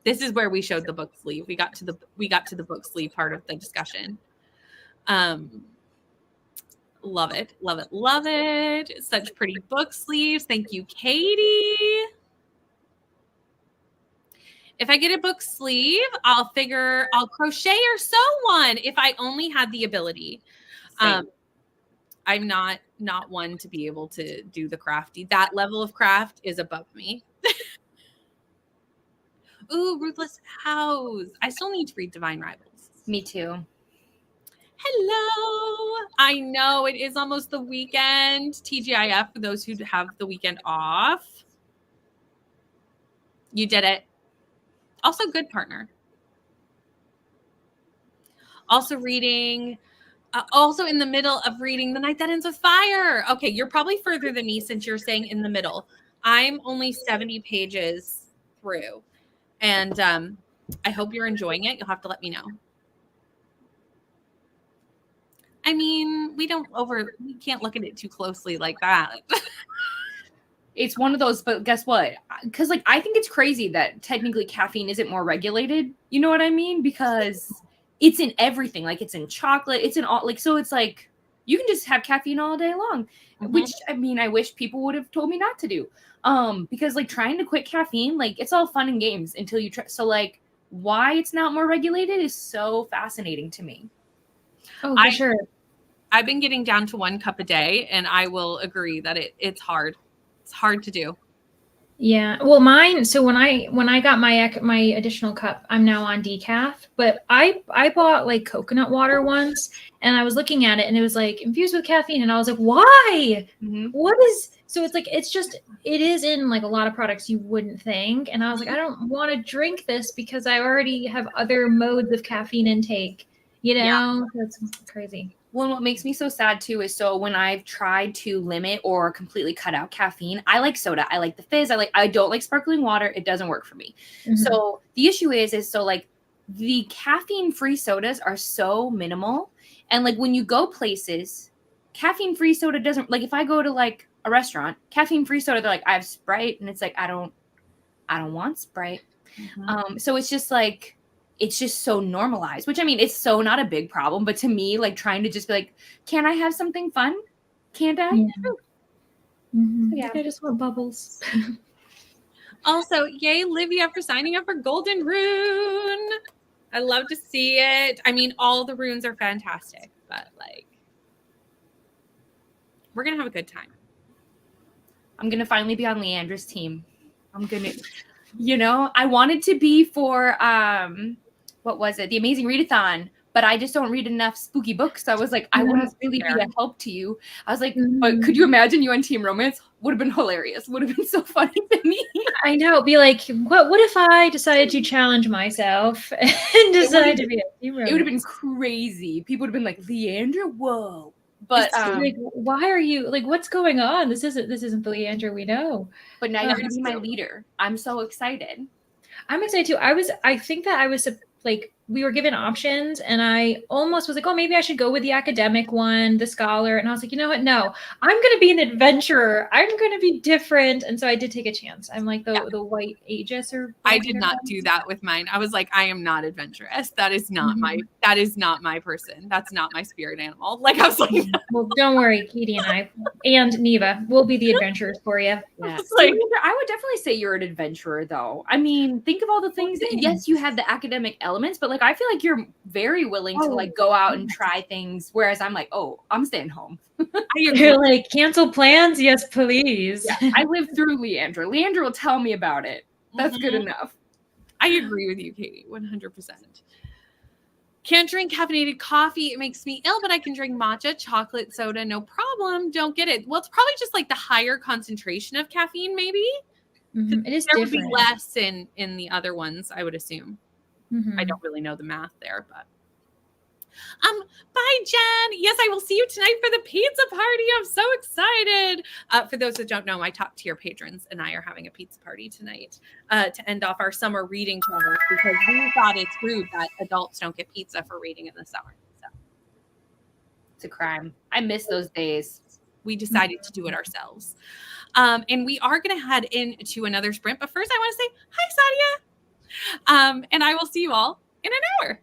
This is where we showed the book sleeve. We got to the book sleeve part of the discussion. Love it, love it, love it. Such pretty book sleeves. Thank you, Katie. If I get a book sleeve, I'll crochet or sew one if I only had the ability. I'm not one to be able to do the crafty. That level of craft is above me. Ooh, Ruthless House. I still need to read Divine Rivals. Me too. Hello. I know it is almost the weekend. TGIF for those who have the weekend off. You did it. Also, good partner. Also reading. Also in the middle of reading The Night That Ends with Fire. Okay, you're probably further than me since you're saying in the middle. I'm only 70 pages through. And I hope you're enjoying it. You'll have to let me know. I mean, we can't look at it too closely like that. It's one of those, but guess what? Because like I think it's crazy that technically caffeine isn't more regulated. You know what I mean? Because it's in everything. Like it's in chocolate. It's in all like so. It's like you can just have caffeine all day long. Mm-hmm. Which I mean, I wish people would have told me not to do. Because like trying to quit caffeine, like it's all fun and games until you try. So like why it's not more regulated is so fascinating to me. Oh, for sure. I've been getting down to 1 cup a day, and I will agree that it's hard. It's hard to do. Yeah. Well, mine. So when I got my additional cup, I'm now on decaf. But I bought like coconut water once, and I was looking at it, and it was like infused with caffeine, and I was like, why? Mm-hmm. What is? So it's like it is in like a lot of products you wouldn't think, and I was like, I don't want to drink this because I already have other modes of caffeine intake. You know, That's crazy. Well, what makes me so sad too is so when I've tried to limit or completely cut out caffeine, I like soda. I like the fizz. I don't like sparkling water. It doesn't work for me. Mm-hmm. So the issue is so like the caffeine-free sodas are so minimal. And like when you go places, caffeine-free soda doesn't like if I go to like a restaurant, caffeine-free soda, they're like, I have Sprite. And it's like, I don't want Sprite. Mm-hmm. So it's just like, it's just so normalized, which I mean, it's so not a big problem. But to me, like trying to just be like, can I have something fun? Can't I? Yeah. Mm-hmm. So, yeah. I just want bubbles. Also, yay, Livia, for signing up for Golden Rune. I love to see it. I mean, all the runes are fantastic, but like, we're going to have a good time. I'm going to finally be on Leandra's team. I'm going to, I wanted to be for, what was it? The Amazing Readathon, but I just don't read enough spooky books. So I was like, I want to really be a help to you. I was like, but could you imagine you on Team Romance? Would have been hilarious. Would have been so funny to me. I know. Be like, what if I decided to challenge myself and decide to be a Team Romance? It would have been crazy. People would have been like, Leandra, whoa. But like, why are you like? What's going on? This isn't the Leandra we know. But now you're gonna be my leader. I'm so excited. I'm excited too. I think that I was like, we were given options, and I almost was like, oh, maybe I should go with the academic one, the scholar. And I was like, you know what? No, I'm going to be an adventurer. I'm going to be different. And so I did take a chance. I'm like the white Aegis I did not do that with mine. I was like, I am not adventurous. That is not my person. That's not my spirit animal. Like I was like, no. Well, don't worry, Katie and I and Neva will be the adventurers for you. Yeah. Like, I would definitely say you're an adventurer though. I mean, think of all the things that, yes, you have the academic elements, but like I feel like you're very willing to like go out and try things, whereas I'm like, oh, I'm staying home. You're like, cancel plans? Yes, please. Yeah, I lived through Leandra. Leandra will tell me about it. That's good enough. I agree with you, Katie, 100%. Can't drink caffeinated coffee. It makes me ill, but I can drink matcha, chocolate soda, no problem. Don't get it. Well, it's probably just like the higher concentration of caffeine, maybe. Mm-hmm. It is there different. would be less in the other ones, I would assume. Mm-hmm. I don't really know the math there, but Bye, Jen. Yes, I will see you tonight for the pizza party. I'm so excited. For those that don't know, my top tier patrons and I are having a pizza party tonight to end off our summer reading challenge because we thought it's rude that adults don't get pizza for reading in the summer. So It's a crime. I miss those days. we decided to do it ourselves. And we are going to head into another sprint. But first, I want to say hi, Sadia. And I will see you all in an hour.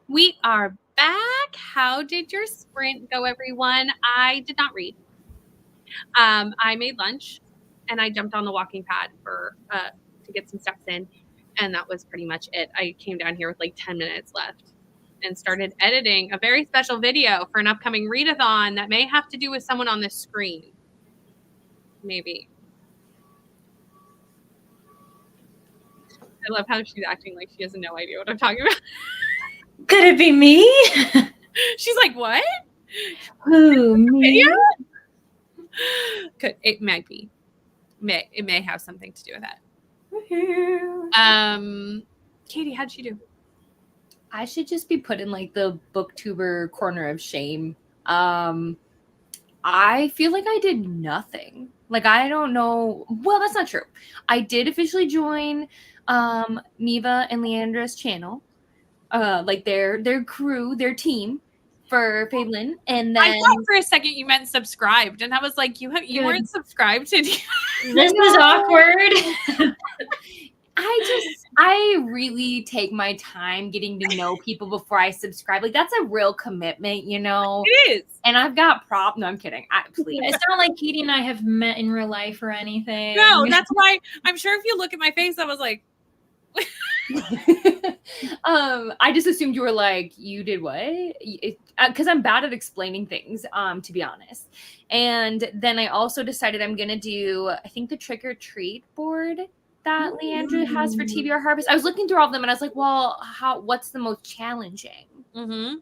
We are back. How did your sprint go, everyone? I did not read. I made lunch and I jumped on the walking pad for to get some steps in, and that was pretty much it. I came down here with like 10 minutes left and started editing a very special video for an upcoming readathon that may have to do with someone on this screen. Maybe. I love how she's acting like she has no idea what I'm talking about. Could it be me? She's like, what? Who, me? It might be. It may have something to do with that. Katie, how'd she do? I should just be put in like the booktuber corner of shame. I feel like I did nothing. Like, I don't know. Well, that's not true. I did officially join Neva and Leandra's channel. Like their crew, their team for Fabelin. And then I thought for a second you meant subscribed, and I was like, you weren't subscribed to. This is awkward. I really take my time getting to know people before I subscribe. Like, that's a real commitment, you know? It is. And I've got no, I'm kidding. Please. It's not like Katie and I have met in real life or anything. No, that's why I'm sure if you look at my face, I was like, I just assumed you were like, you did what? Because I'm bad at explaining things, to be honest. And then I also decided I'm gonna do, I think, the trick or treat board that Leandra has for TBR Harvest. I was looking through all of them and I was like, well, what's the most challenging? mm-hmm.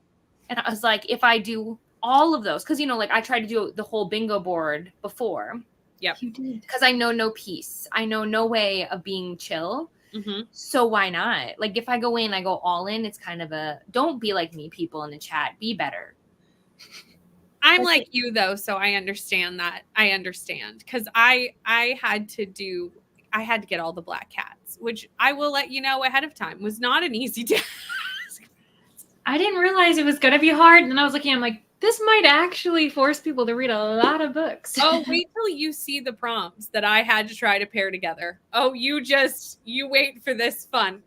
And I was like, if I do all of those, because, you know, like I tried to do the whole bingo board before. Yep. You did. Because I know no peace. I know no way of being chill. Mm-hmm. So why not? Like, if I go in, I go all in. It's kind of don't be like me, people in the chat. Be better. I'm like you though, so I understand that. I understand because I had to get all the black cats, which I will let you know ahead of time was not an easy task. I didn't realize it was going to be hard. And I was looking, I'm like, this might actually force people to read a lot of books. Oh, wait till you see the prompts that I had to try to pair together. Oh, you wait for this fun.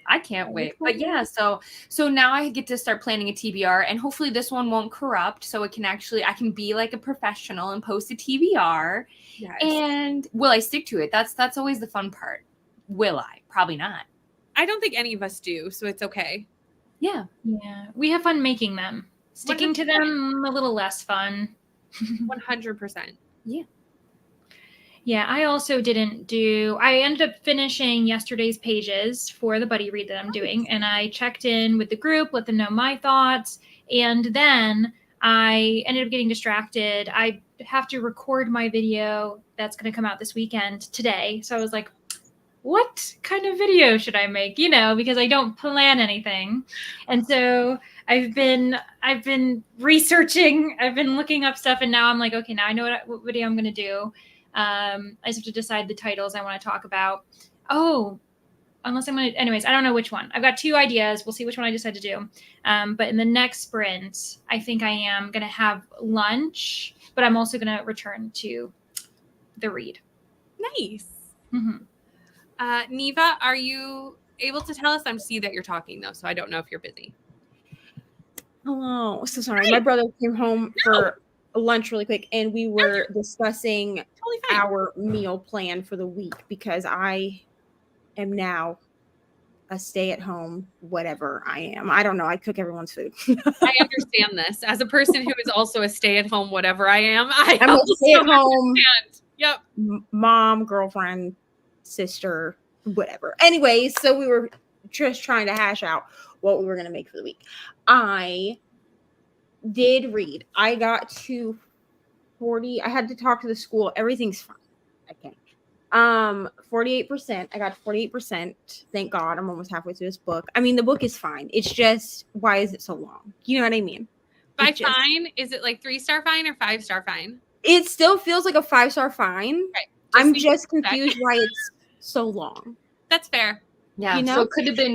I can't wait. But yeah, so now I get to start planning a TBR, and hopefully this one won't corrupt, so I can be like a professional and post a TBR. Yes. And will I stick to it? That's always the fun part. Will I? Probably not. I don't think any of us do, so it's okay. Yeah. Yeah. We have fun making them. Sticking to them, a little less fun. 100%. Yeah. Yeah, I also I ended up finishing yesterday's pages for the buddy read that I'm doing. And I checked in with the group, let them know my thoughts. And then I ended up getting distracted. I have to record my video that's going to come out this weekend today. So I was like, what kind of video should I make? You know, because I don't plan anything. And so I've been researching, I've been looking up stuff, and now I'm like, okay, now I know what video I'm going to do. I just have to decide the titles I want to talk about. Oh, anyways, I don't know which one. I've got 2 ideas. We'll see which one I decide to do. But in the next sprint, I think I am going to have lunch, but I'm also going to return to the read. Nice. Mm-hmm. Neva, are you able to tell us? I see that you're talking though, so I don't know if you're busy. Hello. So sorry. My brother came home for lunch really quick, and we were discussing our meal plan for the week because I am now a stay-at-home whatever I am. I don't know. I cook everyone's food. I understand this. As a person who is also a stay-at-home whatever I am, I'm a stay-at-home Yep. Mom, girlfriend, sister, whatever. Anyway, so we were just trying to hash out what we were going to make for the week. I did read. I got to 40. I had to talk to the school. Everything's fine. I can't. 48%. I got 48%. Thank God. I'm almost halfway through this book. I mean, the book is fine. It's just, why is it so long? You know what I mean? By fine, is it like 3-star fine or 5-star fine? It still feels like a 5-star fine. Right. I'm just confused why it's so long. That's fair. Yeah. You know? So it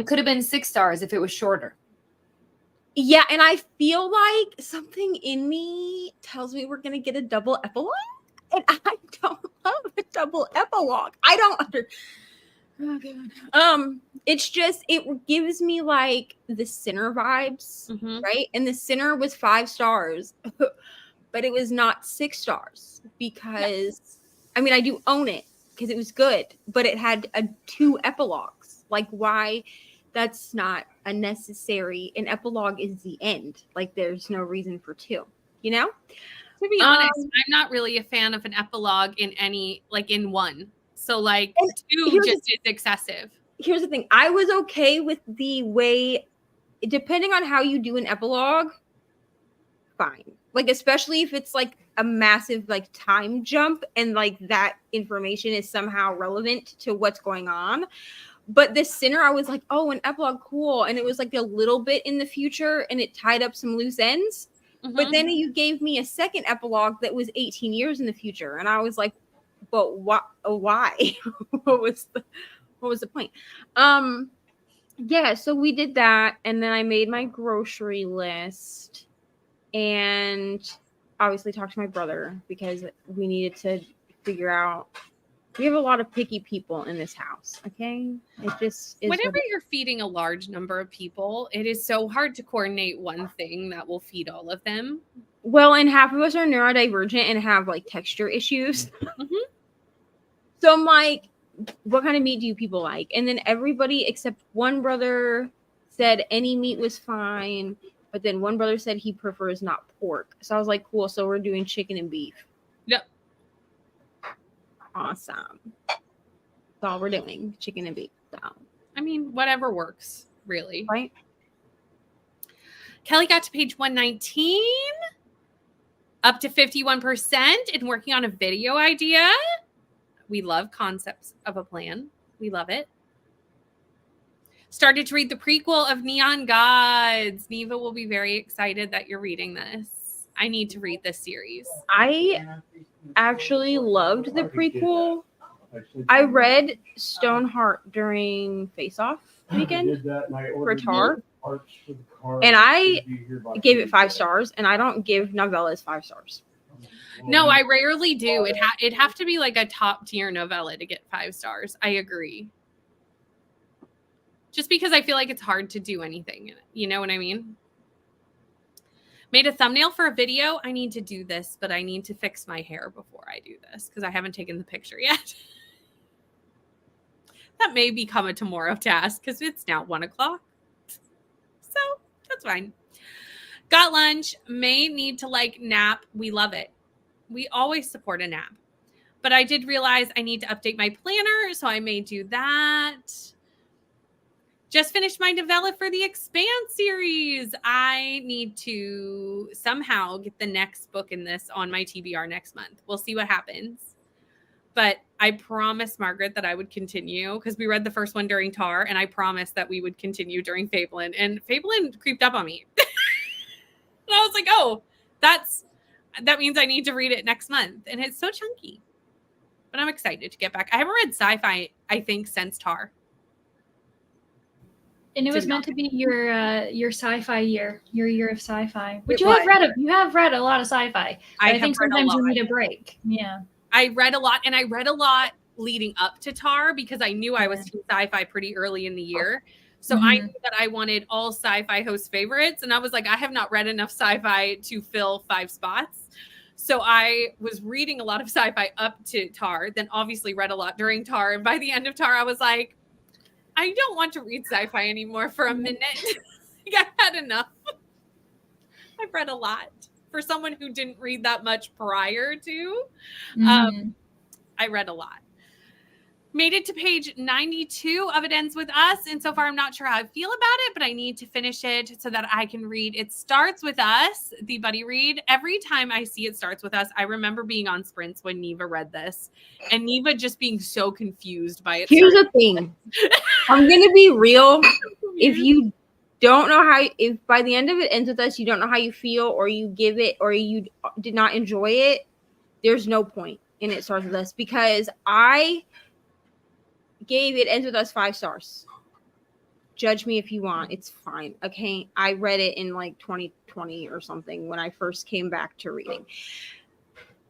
could have been 6 stars if it was shorter. Yeah, and I feel like something in me tells me we're gonna get a double epilogue, and I don't love a double epilogue. I don't Oh god. It's just it gives me like the Sinner vibes, right? And the Sinner was 5 stars, but it was not 6 stars because I mean I do own it because it was good, but it had 2 epilogues. Like why? That's not a necessary. An epilogue is the end. Like there's no reason for 2. You know? To be honest, I'm not really a fan of an epilogue in any like in one. So like 2 just is excessive. Here's the thing. I was okay with the way, depending on how you do an epilogue, fine. Like, especially if it's like a massive like time jump and like that information is somehow relevant to what's going on. But this Sinner, I was like, oh, an epilogue, cool. And it was like a little bit in the future and it tied up some loose ends. But then you gave me a second epilogue that was 18 years in the future. And I was like, but why? what was the point? Yeah, so we did that. And then I made my grocery list and obviously talked to my brother because we needed to figure out. We have a lot of picky people in this house, okay? It just is. Whenever you're feeding a large number of people, it is so hard to coordinate one thing that will feed all of them. Well, and half of us are neurodivergent and have like texture issues. So I'm like, what kind of meat do you people like? And then everybody except one brother said any meat was fine, but then one brother said he prefers not pork. So I was like, cool. So we're doing chicken and beef. Yep. Awesome. That's all we're doing, chicken and beef. So, I mean, whatever works, really. right? Kelly got to page 119, up to 51%, and working on a video idea. We love concepts of a plan. We love it. Started to read the prequel of Neon Gods. Neva will be very excited that you're reading this. I need to read this series. I actually loved the prequel. I read Stoneheart during Face Off weekend for Tar, and I gave it 5 stars, and I don't give novellas 5 stars. No, I rarely do. It'd have to be like a top tier novella to get 5 stars. I agree. Just because I feel like it's hard to do anything in it. You know what I mean? Made a thumbnail for a video. I need to do this, but I need to fix my hair before I do this because I haven't taken the picture yet. That may become a tomorrow task because it's now 1 o'clock. So that's fine. Got lunch. May need to like nap. We love it. We always support a nap. But I did realize I need to update my planner, so I may do that. Just finished my novella for the Expanse series. I need to somehow get the next book in this on my TBR next month. We'll see what happens. But I promised Margaret that I would continue because we read the first one during Tar, and I promised that we would continue during Fabelin. And Fabelin creeped up on me. And I was like, oh, that means I need to read it next month. And it's so chunky. But I'm excited to get back. I haven't read sci-fi, I think, since Tar. And it was meant to be your sci-fi year, your year of sci-fi. Which It you have read a lot of sci-fi. I think have read a sometimes you lot. need a break. Yeah. I read a lot, and I read a lot leading up to Tar because I knew I was team sci-fi pretty early in the year. So I knew that I wanted all sci-fi host favorites. And I was like, I have not read enough sci-fi to fill 5 spots. So I was reading a lot of sci-fi up to Tar, then obviously read a lot during Tar. And by the end of Tar, I was like, I don't want to read sci-fi anymore for a minute. Like, I had enough. I've read a lot. For someone who didn't read that much prior to, I read a lot. Made it to page 92 of It Ends With Us. And so far, I'm not sure how I feel about it, but I need to finish it so that I can read It Starts With Us, the buddy read. Every time I see It Starts With Us, I remember being on Sprints when Neva read this. And Neva just being so confused by it. Here's the thing. I'm going to be real. If you don't know how, if by the end of It Ends With Us, you don't know how you feel, or you give it, or you did not enjoy it, there's no point in It Starts With Us, because I gave It Ends With Us 5 stars. Judge me if you want. It's fine. Okay. I read it in like 2020 or something when I first came back to reading.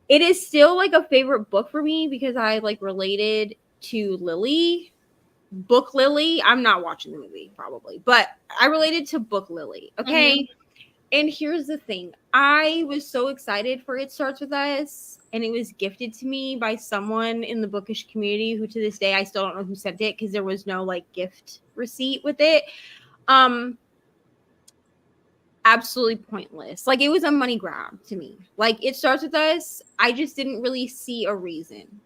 It is still like a favorite book for me because I like related to Lily Book Lily. I'm not watching the movie probably, but I related to Book Lily. Okay. And here's the thing. I was so excited for It Starts With Us, and it was gifted to me by someone in the bookish community who to this day I still don't know who sent it because there was no like gift receipt with it. Absolutely pointless. Like it was a money grab to me. Like It Starts With Us, I just didn't really see a reason.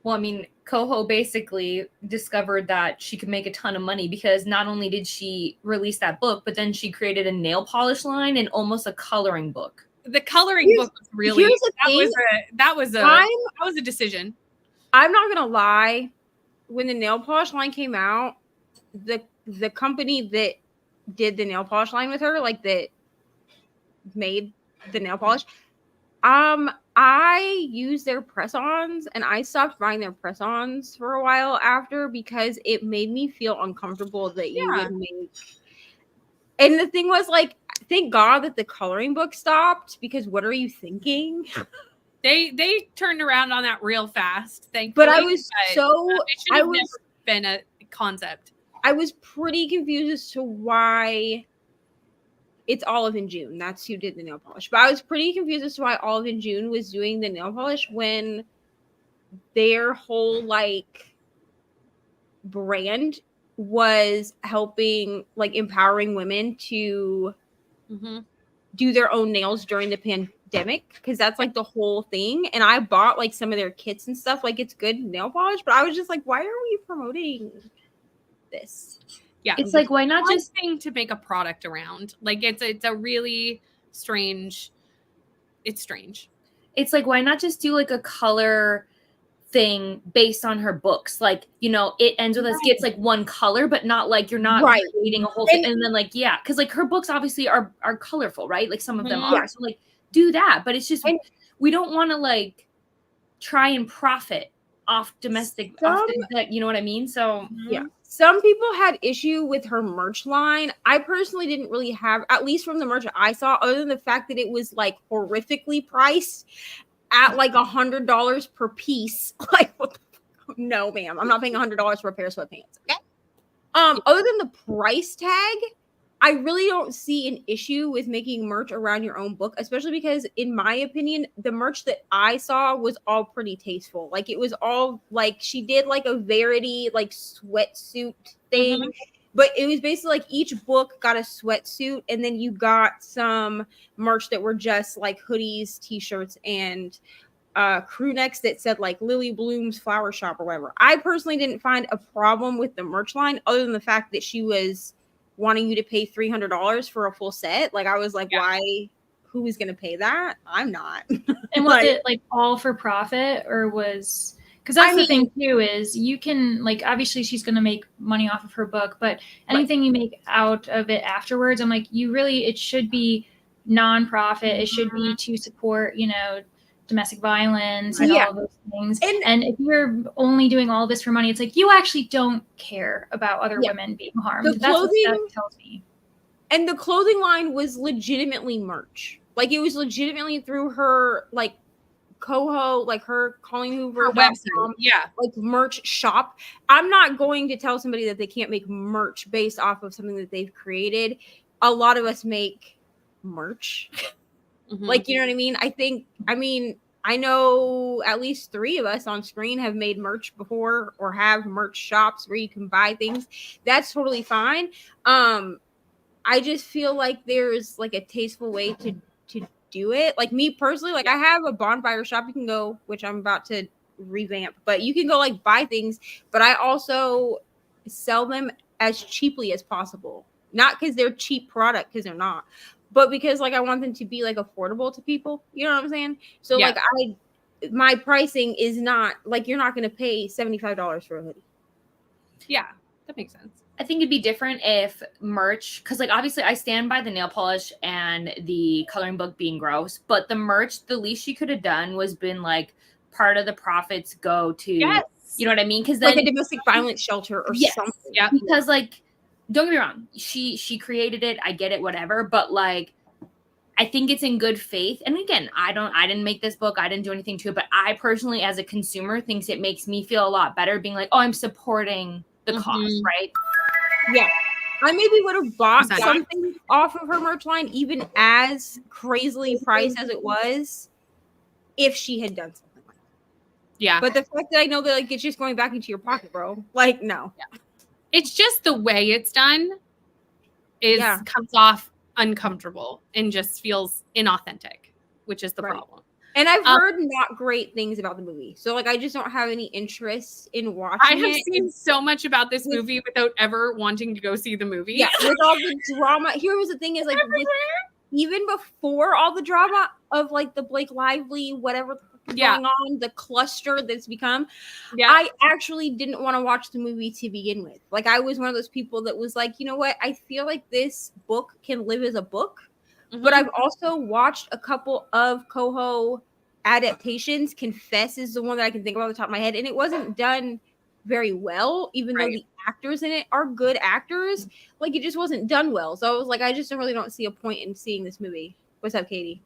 Well, I mean, Coho basically discovered that she could make a ton of money because not only did she release that book, but then she created a nail polish line and almost a coloring book. The coloring book was really here's the thing. that was a decision. I'm not gonna lie. When the nail polish line came out, the company that did the nail polish line with her, like that made the nail polish, I used their press-ons and I stopped buying their press-ons for a while after because it made me feel uncomfortable that you would make. And the thing was, like, thank God that the coloring book stopped because what are you thinking? They turned around on that real fast, thankfully. But I was never been a concept. I was pretty confused as to why it's Olive and June. That's who did the nail polish. But I was pretty confused as to why Olive and June was doing the nail polish when their whole like brand was helping, like empowering women to do their own nails during the pandemic, because that's like the whole thing. And I bought like some of their kits and stuff. Like it's good nail polish, but I was just like, why are we promoting this? Yeah, it's like, why not just thing to make a product around? Like it's a really strange. It's strange. It's like, why not just do like a color thing based on her books? Like, you know, It Ends With Us gets like one color, but not like you're not creating a whole thing. And then like, yeah, because like her books obviously are colorful, right? Like some of them are. So like do that, but it's just we don't want to like try and profit off domestic, you know what I mean? So yeah. Some people had issue with her merch line. I personally didn't really have, at least from the merch I saw, other than the fact that it was like horrifically priced at like $100 per piece. Like, no, ma'am, I'm not paying $100 for a pair of sweatpants. Okay. Other than the price tag, I really don't see an issue with making merch around your own book, especially because, in my opinion, the merch that I saw was all pretty tasteful. Like, it was all, like, she did, like, a Verity, like, sweatsuit thing. But it was basically, like, each book got a sweatsuit, and then you got some merch that were just, like, hoodies, T-shirts, and crew necks that said, like, Lily Bloom's Flower Shop or whatever. I personally didn't find a problem with the merch line, other than the fact that she was wanting you to pay $300 for a full set. Like, I was like, why? Who is going to pay that? I'm not. And was it like all for profit, or was, because that's the thing too, is you can, like, obviously she's going to make money off of her book, but anything you make out of it afterwards, I'm like, you really, it should be non-profit. It should be to support, you know, domestic violence and all of those things. And if you're only doing all this for money, it's like you actually don't care about other women being harmed. That's what that tells me. And the clothing line was legitimately merch. Like, it was legitimately through her, like, Coho, like her Colleen Hoover website, like merch shop. I'm not going to tell somebody that they can't make merch based off of something that they've created. A lot of us make merch. Like, you know what I mean? I know at least 3 of us on screen have made merch before, or have merch shops where you can buy things. That's totally fine. I just feel like there's like a tasteful way to do it. Like, me personally, like, I have a bonfire shop you can go, which I'm about to revamp, but you can go like buy things, but I also sell them as cheaply as possible. Not because they're cheap product, because they're not, but because like I want them to be like affordable to people. You know what I'm saying? So like my pricing is not like, you're not going to pay $75 for a hoodie. Yeah, that makes sense. I think it'd be different if merch, because like obviously I stand by the nail polish and the coloring book being gross, but the merch, the least she could have done was been like part of the profits go to, you know what I mean? Because then like a domestic violence shelter or something. Yeah, because like, don't get me wrong, she created it, I get it, whatever, but like I think it's in good faith. And again, I didn't make this book. I didn't do anything to it. But I personally, as a consumer, thinks it makes me feel a lot better being like, oh, I'm supporting the cause, right? Yeah. I maybe would have bought 100%. something off of her merch line, even as crazily priced as it was, if she had done something like that. Yeah. But the fact that I know that like it's just going back into your pocket, bro. Like, no. It's just the way it's done comes off uncomfortable and just feels inauthentic, which is the Right. problem. And I've heard not great things about the movie. So like I just don't have any interest in watching I have it. seen so much about this movie without ever wanting to go see the movie. Yeah, with all the drama. Here was the thing is like even before all the drama of like the Blake Lively, whatever going on, the cluster that's become, I actually didn't want to watch the movie to begin with. Like I was one of those people that was like, you know what? I feel like this book can live as a book. But I've also watched a couple of Coho adaptations. Confess is the one that I can think of off the top of my head. And it wasn't done very well, even though the actors in it are good actors. Like it just wasn't done well. So I was like, I just really don't see a point in seeing this movie. What's up, Katie?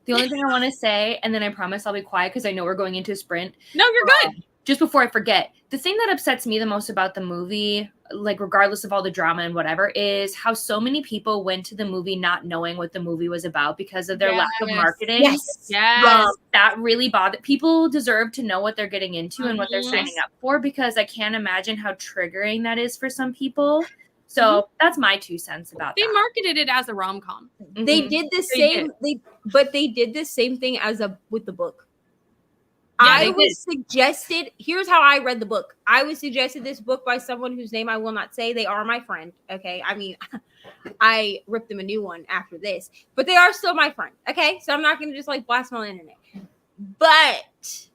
The only thing I want to say, and then I promise I'll be quiet because I know we're going into a sprint. No, you're good. Just before I forget, the thing that upsets me the most about the movie, like regardless of all the drama and whatever, is how so many people went to the movie not knowing what the movie was about because of their lack of marketing. Yes. That really bothered people. Deserve to know what they're getting into and what they're signing up for, because I can't imagine how triggering that is for some people. So that's my 2 cents about They that. marketed it as a rom-com. They did the same. They did the same thing as with the book. I was suggested. Here's how I read the book. I was suggested this book by someone whose name I will not say. They are my friend. Okay, I mean, I ripped them a new one after this, but they are still my friend. Okay, so I'm not going to just like blast them on the internet. But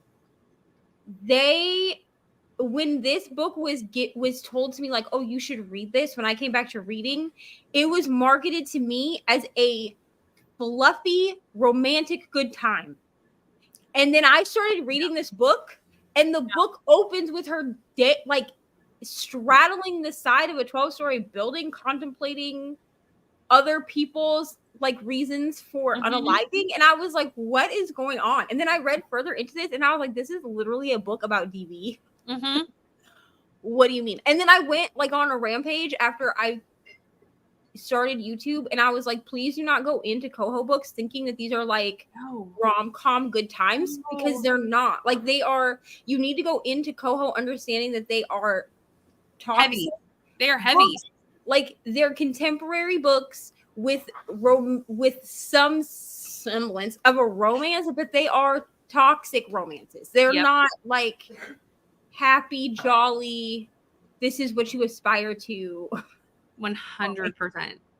when this book was told to me, like, oh, you should read this. When I came back to reading, it was marketed to me as a fluffy, romantic good time. And then I started reading this book, and the book opens with her like straddling the side of a 12-story building, contemplating other people's like reasons for unaliving. And I was like, what is going on? And then I read further into this, and I was like, this is literally a book about DV. What do you mean? And then I went like on a rampage after I started YouTube, and I was like, please do not go into Coho books thinking that these are like rom-com good times, because they're not. Like they are. You need to go into Coho understanding that they are heavy. They are heavy. Books. Like they're contemporary books with some semblance of a romance, but they are toxic romances. They're not like happy, jolly. This is what you aspire to. 100%.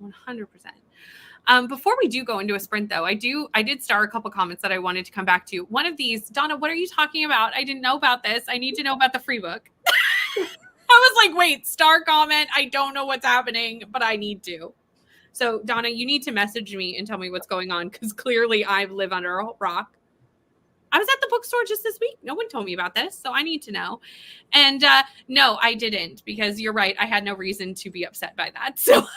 100%. Before we do go into a sprint, though, I did star a couple comments that I wanted to come back to. One of these, Donna, what are you talking about? I didn't know about this. I need to know about the free book. I was like, wait, star comment. I don't know what's happening, but I need to. So, Donna, you need to message me and tell me what's going on, because clearly I live under a rock. I was at the bookstore just this week. No one told me about this, so I need to know. And no, I didn't, because you're right. I had no reason to be upset by that. So I didn't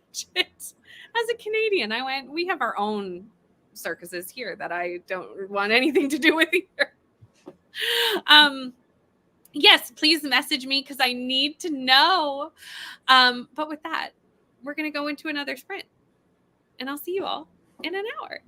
watch it. As a Canadian, I went, we have our own circuses here that I don't want anything to do with either. Yes, please message me because I need to know. But with that, we're going to go into another sprint. And I'll see you all in an hour.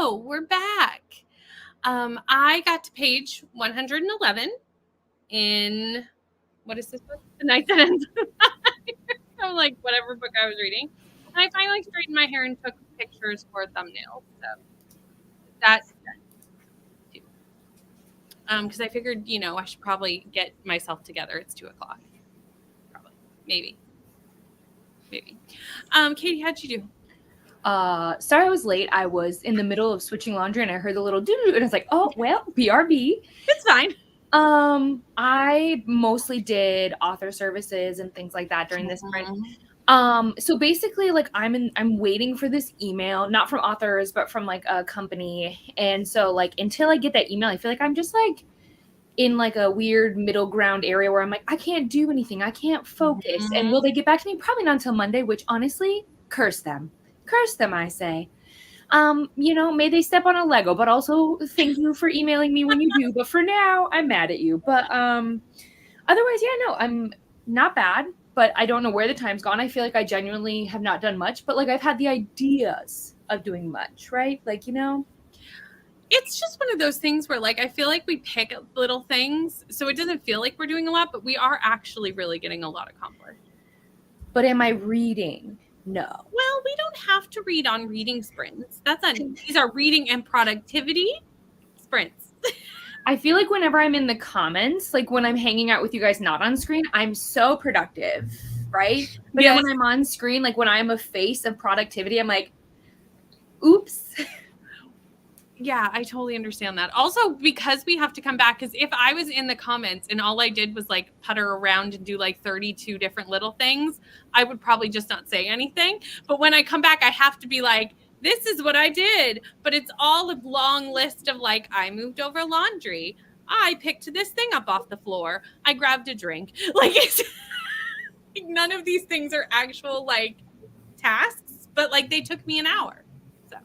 Hello, we're back. I got to page 111 in, what is this book? The Night That Ends. I'm like, whatever book I was reading. And I finally straightened my hair and took pictures for thumbnails. So that's done too. Because I figured, I should probably get myself together. It's 2:00. Probably. Maybe. Katie, how'd you do? Sorry I was late. I was in the middle of switching laundry and I heard the little doo-doo and I was like, oh, well, BRB. It's fine. I mostly did author services and things like that during this sprint. So basically, like, I'm waiting for this email, not from authors, but from like a company. And so like until I get that email, I feel like I'm just like in like a weird middle ground area where I'm like, I can't do anything. I can't focus. And will they get back to me? Probably not until Monday, which honestly, curse them, I say. May they step on a Lego, but also thank you for emailing me when you do. But for now, I'm mad at you. But otherwise, yeah, no, I'm not bad, but I don't know where the time's gone. I feel like I genuinely have not done much, but like I've had the ideas of doing much, right? Like, It's just one of those things where like I feel like we pick little things, so it doesn't feel like we're doing a lot, but we are actually really getting a lot accomplished. But am I reading? No. Well, we don't have to read on reading sprints. These are reading and productivity sprints. I feel like whenever I'm in the comments, like when I'm hanging out with you guys not on screen, I'm so productive, right? But then when I'm on screen, like when I'm a face of productivity, I'm like, oops. Yeah, I totally understand that. Also, because we have to come back, because if I was in the comments and all I did was like putter around and do like 32 different little things, I would probably just not say anything. But when I come back, I have to be like, this is what I did. But it's all a long list of like, I moved over laundry. I picked this thing up off the floor. I grabbed a drink. Like, it's none of these things are actual like tasks, but like they took me an hour. So,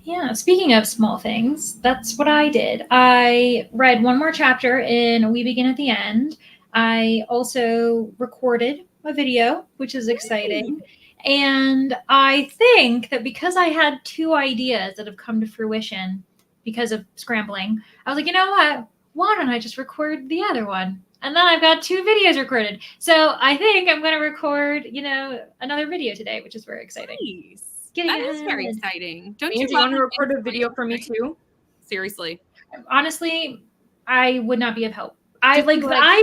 Yeah, speaking of small things, that's what I did. I read one more chapter in We Begin at the End. I also recorded a video, which is exciting. And I think that because I had 2 ideas that have come to fruition because of scrambling, I was like, you know what? Why don't I just record the other one? And then I've got 2 videos recorded. So I think I'm going to record, another video today, which is very exciting. Nice. That is very exciting. Don't you want to record a video for me too? Seriously. Honestly, I would not be of help. I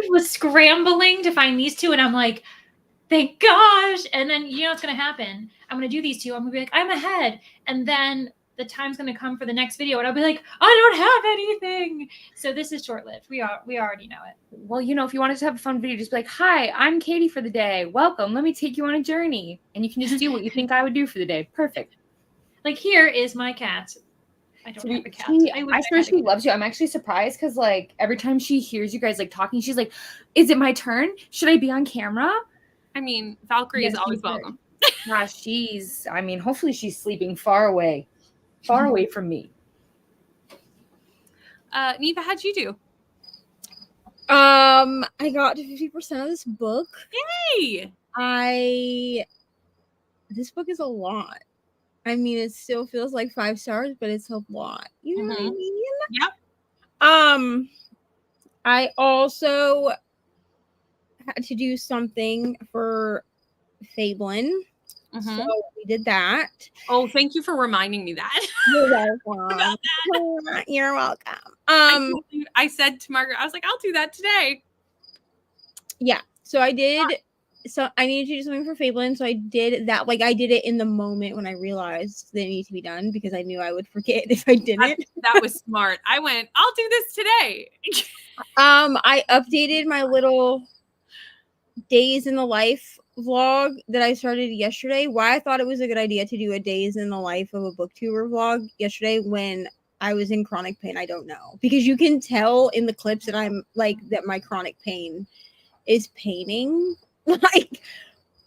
was scrambling to find these 2 and I'm like, thank gosh. And then what's going to happen? I'm going to do these 2. I'm going to be like, I'm ahead. And then the time's going to come for the next video and I'll be like, I don't have anything. So this is short-lived. We already know it. Well, if you wanted to have a fun video, just be like, hi, I'm Katie for the day. Welcome. Let me take you on a journey. And you can just do what you think I would do for the day. Perfect. Like, here is my cat. I don't have a cat. I swear she loves you. I'm actually surprised because like every time she hears you guys like talking, she's like, is it my turn? Should I be on camera? I mean, Valkyrie is always welcome. Yeah, hopefully she's sleeping far away from me. Neva, how'd you do? I got to 50% of this book. Yay! This book is a lot. I mean, it still feels like 5 stars, but it's a lot. You know what I mean? Yep. I also had to do something for Fablin. So we did that. Oh, thank you for reminding me that. You're welcome. You're welcome. I said to Margaret, I was like, I'll do that today. Yeah. So I did. So I needed to do something for Fablin. So I did that. Like I did it in the moment when I realized that it needed to be done because I knew I would forget if I didn't. That was smart. I went, I'll do this today. I updated my little days in the life vlog that I started yesterday. Why I thought it was a good idea to do a days in the life of a booktuber vlog yesterday when I was in chronic pain, I don't know. Because you can tell in the clips that I'm like that my chronic pain is paining. Like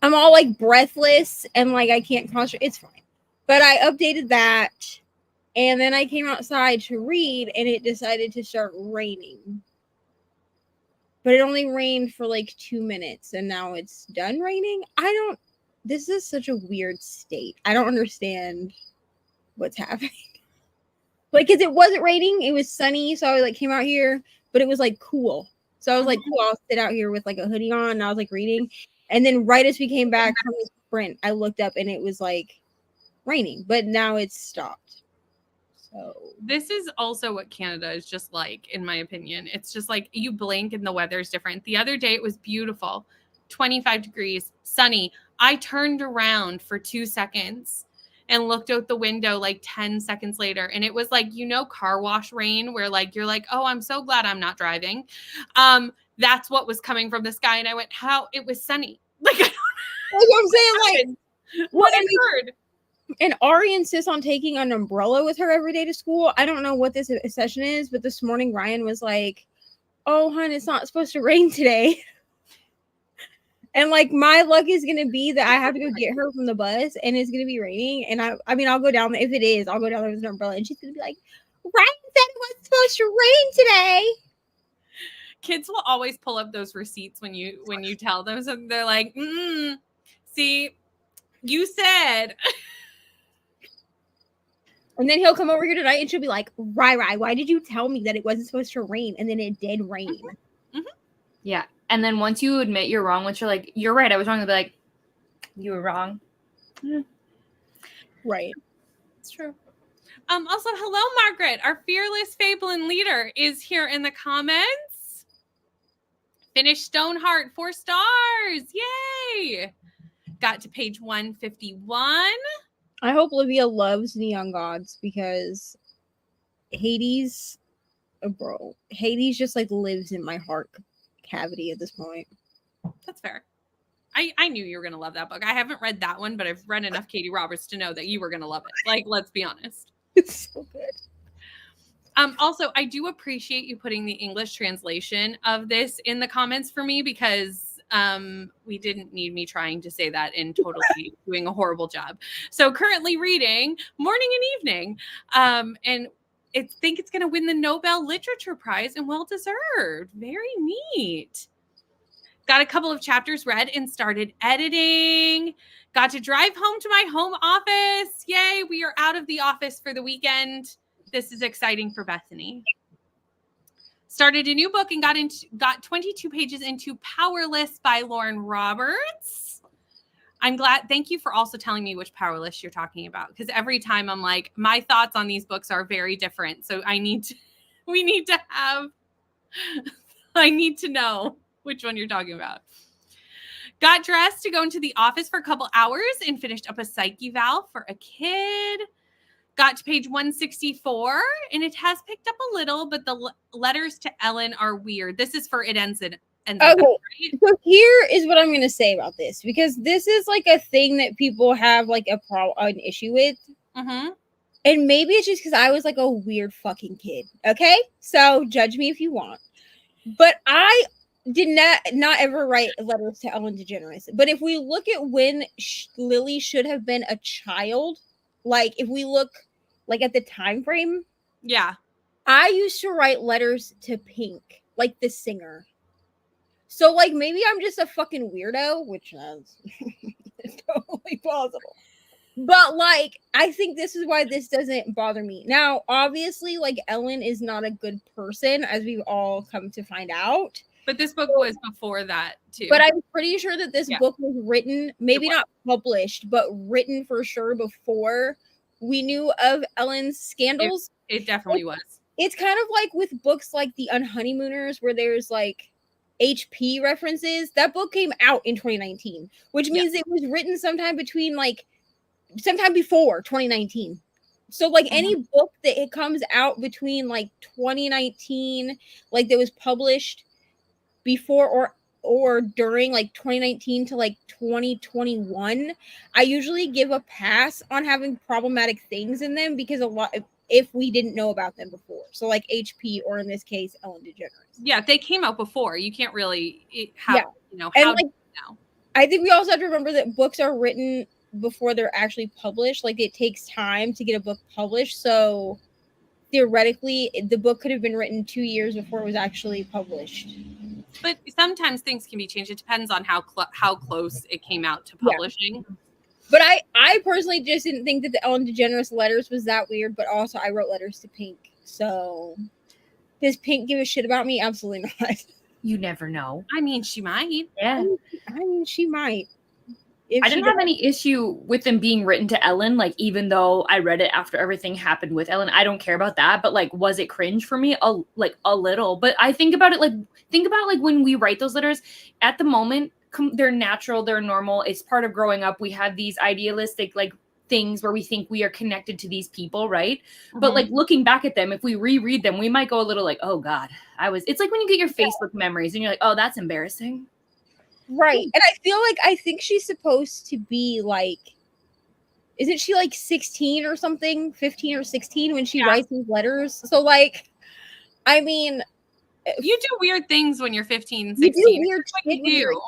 I'm all like breathless and like I can't concentrate. It's fine. But I updated that and then I came outside to read and it decided to start raining. But it only rained for like 2 minutes and now it's done raining. This is such a weird state. I don't understand what's happening. Like, because it wasn't raining, it was sunny, so I like came out here, but it was like cool. So I was like, cool, I'll sit out here with like a hoodie on, and I was like reading. And then right as we came back from the sprint, I looked up and it was like raining, but now it's stopped. So this is also what Canada is just like, in my opinion. It's just like you blink and the weather's different. The other day it was beautiful, 25 degrees, sunny. I turned around for 2 seconds and looked out the window like 10 seconds later. And it was like, car wash rain where like, you're like, oh, I'm so glad I'm not driving. That's what was coming from the sky. And I went, how? It was sunny. Like, that's what I'm saying. Like, what occurred? And Ari insists on taking an umbrella with her every day to school. I don't know what this session is, but this morning Ryan was like, oh, hon, it's not supposed to rain today. And like my luck is going to be that I have to go get her from the bus and it's going to be raining. And I mean, I'll go down. If it is, I'll go down there with an umbrella and she's going to be like, Ryan said it was supposed to rain today. Kids will always pull up those receipts when you tell them. So they're like, see, you said. And then he'll come over here tonight and she'll be like, Rai, why did you tell me that it wasn't supposed to rain? And then it did rain. Mm-hmm. Yeah. And then once you admit you're wrong, once you're like, you're right, I was wrong, they'll be like, you were wrong. Yeah. Right. It's true. Also, hello, Margaret. Our fearless Fabelin leader is here in the comments. Finished Stoneheart, 4 stars. Yay. Got to page 151. I hope Livia loves Neon Gods because Hades just like lives in my heart cavity at this point. That's fair. I knew you were going to love that book. I haven't read that one, but I've read enough Katie Roberts to know that you were going to love it. Like, let's be honest. It's so good. Also, I do appreciate you putting the English translation of this in the comments for me because we didn't need me trying to say that and totally doing a horrible job. So currently reading Morning and Evening. And I think it's going to win the Nobel Literature Prize and well deserved. Very neat. Got a couple of chapters read and started editing. Got to drive home to my home office. Yay, we are out of the office for the weekend. This is exciting for Bethany. Started a new book and got 22 pages into Powerless by Lauren Roberts. I'm glad. Thank you for also telling me which Powerless you're talking about, because every time I'm like, my thoughts on these books are very different. So I need to know which one you're talking about. Got dressed to go into the office for a couple hours and finished up a psych eval for a kid. Got to page 164, and it has picked up a little, but the letters to Ellen are weird. This is for It Ends It. Okay, right? so here is what I'm going to say about this, because this is like a thing that people have like an issue with. Mm-hmm. And maybe it's just because I was like a weird fucking kid. Okay, so judge me if you want. But I did not ever write letters to Ellen DeGeneres. But if we look at when Lily should have been a child, like if we look like at the time frame, Yeah. I used to write letters to Pink, like the singer. So like maybe I'm just a fucking weirdo, which is totally plausible. But like I think this is why this doesn't bother me. Now, obviously, like Ellen is not a good person, as we've all come to find out. But this book was before that too. But I'm pretty sure that this book was written, maybe not published, but written for sure before we knew of Ellen's scandals. It definitely was. It's kind of like with books like The Unhoneymooners, where there's like HP references. That book came out in 2019, which means it was written sometime before 2019. So like any book that it comes out between like 2019, like that was published before or during like 2019 to like 2021, I usually give a pass on having problematic things in them, because a lot if we didn't know about them before. So like HP, or in this case Ellen DeGeneres. Yeah, they came out before. You can't really know. I think we also have to remember that books are written before they're actually published. Like it takes time to get a book published, so theoretically the book could have been written 2 years before it was actually published. But sometimes things can be changed. It depends on how close it came out to publishing. But I personally just didn't think that the Ellen DeGeneres letters was that weird. But also, I wrote letters to Pink. So, does Pink give a shit about me? Absolutely not. You never know. I mean, she might. Yeah. I mean, she might. If I she didn't have any issue with them being written to Ellen, like even though I read it after everything happened with Ellen. I don't care about that, but like was it cringe for me? A little. But I think about it like when we write those letters at the moment, they're natural, they're normal. It's part of growing up. We have these idealistic like things where we think we are connected to these people, right? But like looking back at them, if we reread them, we might go a little like, oh God, it's like when you get your Facebook memories and you're like, oh, that's embarrassing. Right. And I think she's supposed to be like, isn't she like 16 or something, 15 or 16 when she writes these letters? So like, I mean, you do weird things when you're 15, 16. You do weird shit. You do.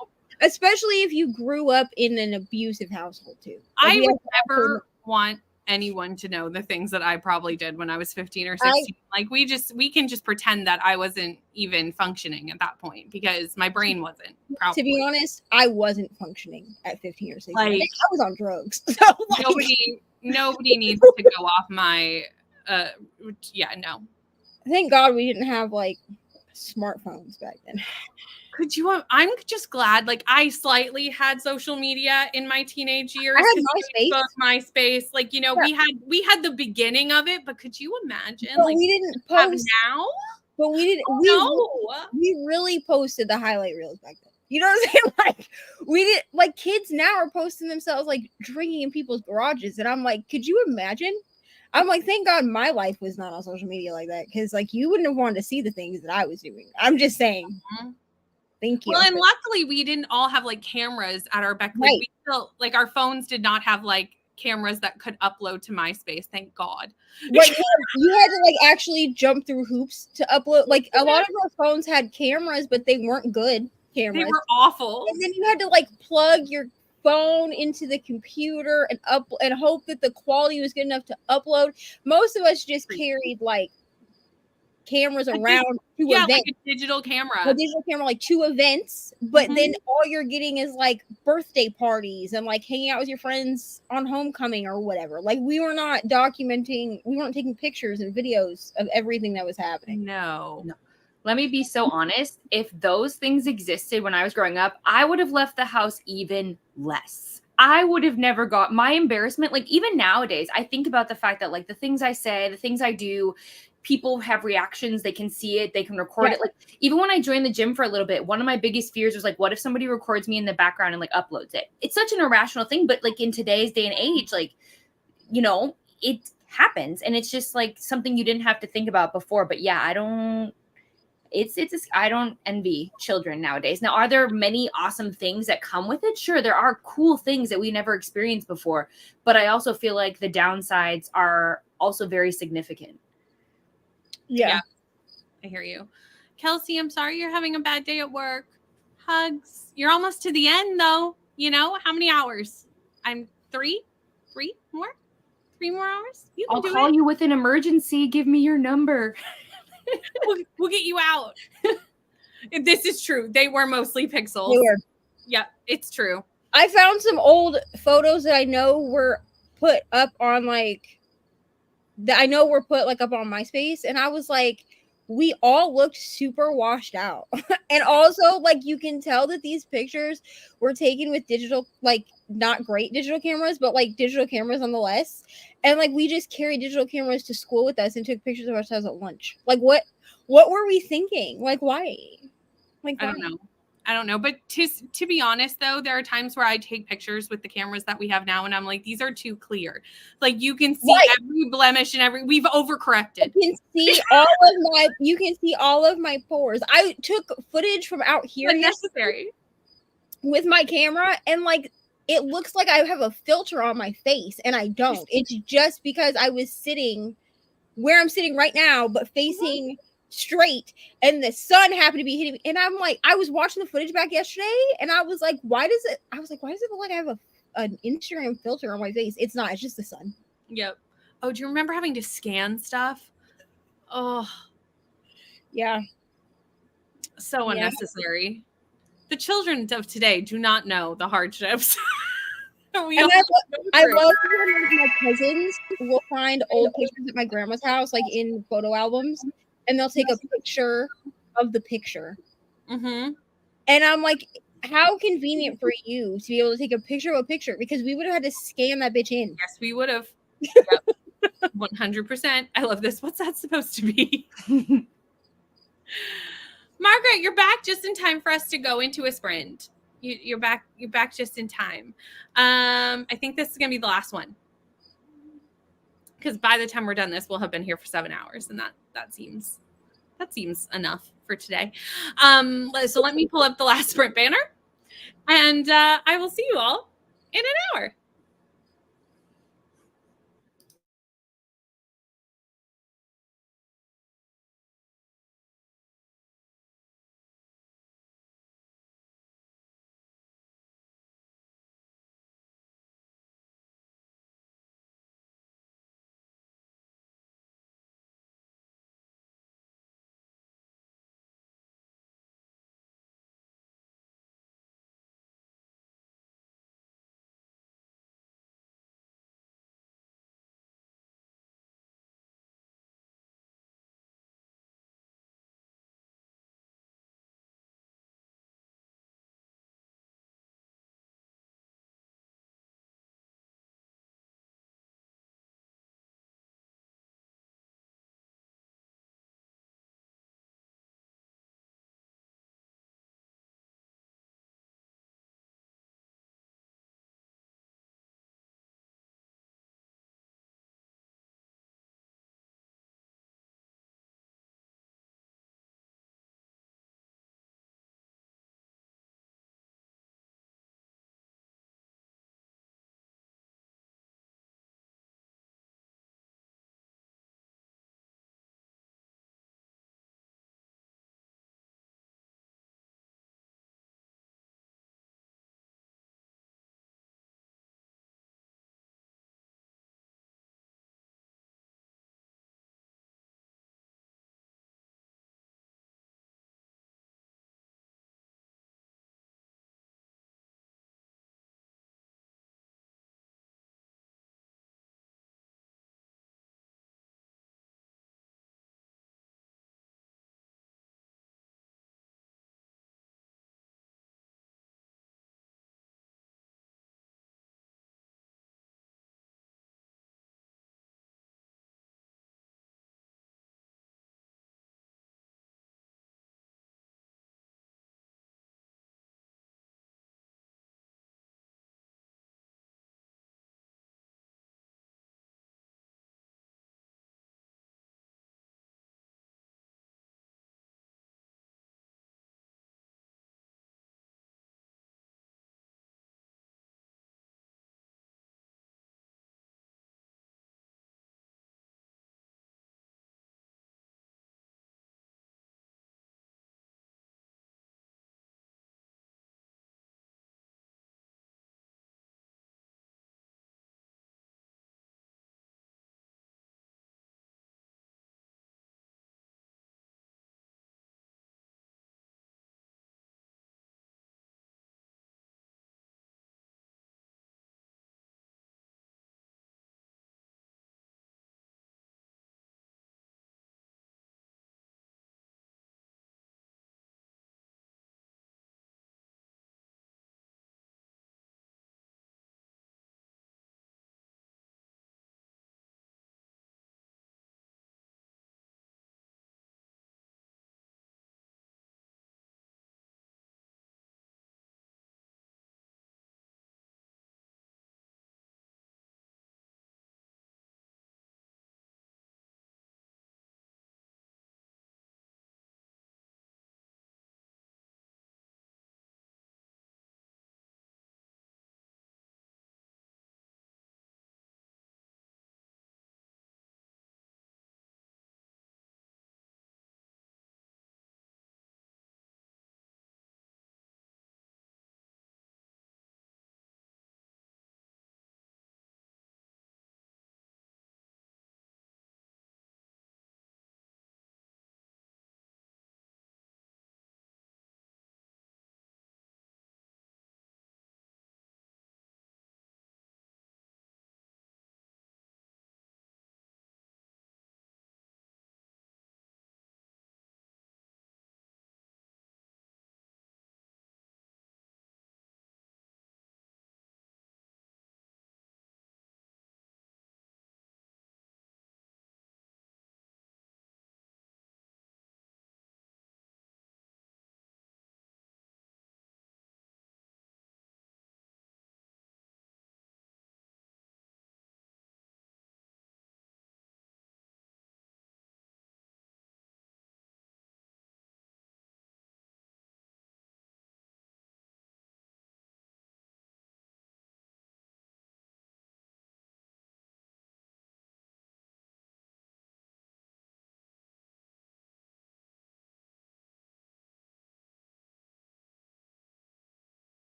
Especially if you grew up in an abusive household too. Like, I would never want anyone to know the things that I probably did when I was 15 or 16. We can just pretend that I wasn't even functioning at that point because my brain wasn't. Probably. To be honest, I wasn't functioning at 15 or 16. Like, I was on drugs. So like, nobody needs to go off my no. Thank God we didn't have like smartphones back then. Could you? I'm just glad. Like I slightly had social media in my teenage years. I had Facebook, MySpace. Like we had the beginning of it. But could you imagine? But like we didn't post now. But we didn't. We really posted the highlight reels back then. You know what I'm saying? Like we did. Like kids now are posting themselves like drinking in people's garages, and I'm like, could you imagine? I'm like, thank God my life was not on social media like that, because like you wouldn't have wanted to see the things that I was doing. I'm just saying. Mm-hmm. Thank you. Well, and luckily we didn't all have like cameras at our back. Like, we still, like our phones did not have like cameras that could upload to MySpace. Thank God. Like you had to like actually jump through hoops to upload. Like a lot of our phones had cameras, but they weren't good cameras. They were awful. And then you had to like plug your phone into the computer and hope that the quality was good enough to upload. Most of us just carried like cameras around to events. Like a digital camera. Like 2 events, but then all you're getting is like birthday parties and like hanging out with your friends on homecoming or whatever. Like we were not documenting, we weren't taking pictures and videos of everything that was happening. No. Let me be so honest. If those things existed when I was growing up, I would have left the house even less. I would have never got my embarrassment. Like even nowadays, I think about the fact that like the things I say, the things I do, people have reactions, they can see it, they can record it. Like even when I joined the gym for a little bit, one of my biggest fears was like, what if somebody records me in the background and like uploads it? It's such an irrational thing, but like in today's day and age, like, you know, it happens, and it's just like something you didn't have to think about before. But yeah, I don't envy children nowadays. Now, are there many awesome things that come with it? Sure, there are cool things that we never experienced before, but I also feel like the downsides are also very significant. Yeah, I hear you. Kelsey, I'm sorry you're having a bad day at work. Hugs. You're almost to the end, though. You know, how many hours? I'm 3 more? 3 more hours? I'll call you with an emergency. Give me your number. We'll get you out. This is true. They were mostly pixels. They were. Yeah, it's true. I found some old photos that I know were put up on up on MySpace, and I was like, we all looked super washed out. And also, like, you can tell that these pictures were taken with digital, like, not great digital cameras, but like digital cameras nonetheless. And like we just carried digital cameras to school with us and took pictures of ourselves at lunch. Like what were we thinking? Like why? Like I don't know. But to be honest, though, there are times where I take pictures with the cameras that we have now, and I'm like, these are too clear. Like you can see every blemish and we've overcorrected. You can see all of my pores. I took footage from out here unnecessary with my camera, and like it looks like I have a filter on my face, and I don't. It's just because I was sitting where I'm sitting right now, but facing straight, and the sun happened to be hitting me. And I'm like, I was watching the footage back yesterday, and I was like, why does it look like I have an Instagram filter on my face? It's not. It's just the sun. Yep. Oh, do you remember having to scan stuff? Oh, yeah. So unnecessary. The children of today do not know the hardships. We And all I know love when like, my cousins will find old pictures at my grandma's house, like in photo albums, and they'll take a picture of the picture. Mm-hmm. And I'm like, how convenient for you to be able to take a picture of a picture, because we would have had to scan that bitch in. Yes, we would have. Yep. 100%. I love this. What's that supposed to be? Margaret, you're back just in time for us to go into a sprint. You're back. You're back just in time. I think this is gonna be the last one, because by the time we're done this, we'll have been here for 7 hours, and that seems enough for today. So let me pull up the last sprint banner, and I will see you all in an hour.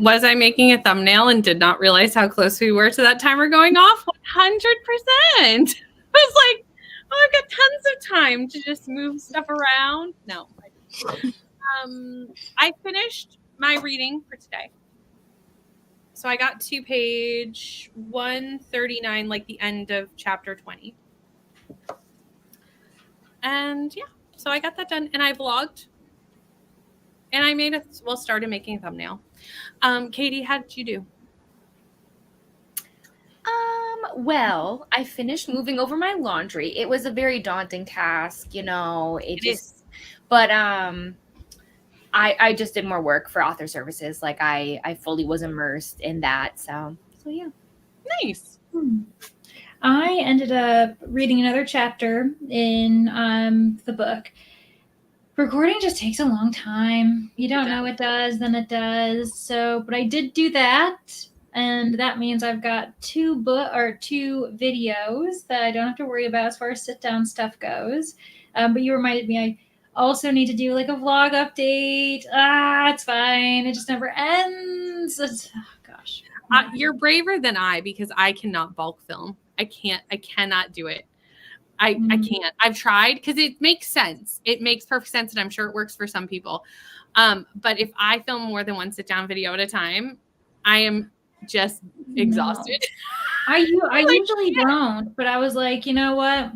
Was I making a thumbnail and did not realize how close we were to that timer going off? 100%. I was like, oh, I've got tons of time to just move stuff around. No, I didn't. I finished my reading for today. So I got to page 139, like the end of chapter 20. And yeah, so I got that done and I vlogged. And I started making a thumbnail. Katie, how did you do? Well, I finished moving over my laundry. It was a very daunting task, you know. But I just did more work for author services. Like I fully was immersed in that. So yeah. Nice. I ended up reading another chapter in the book. Recording just takes a long time. You don't know it does, then it does. So, but I did do that, and that means I've got 2 videos that I don't have to worry about as far as sit down stuff goes. But you reminded me I also need to do like a vlog update. It's fine. It just never ends. Gosh. You're braver than I because I cannot bulk film. I cannot do it. I can't. I've tried because it makes sense. It makes perfect sense, and I'm sure it works for some people. But if I film more than one sit-down video at a time, I am just exhausted. I usually don't, but I was like, you know what?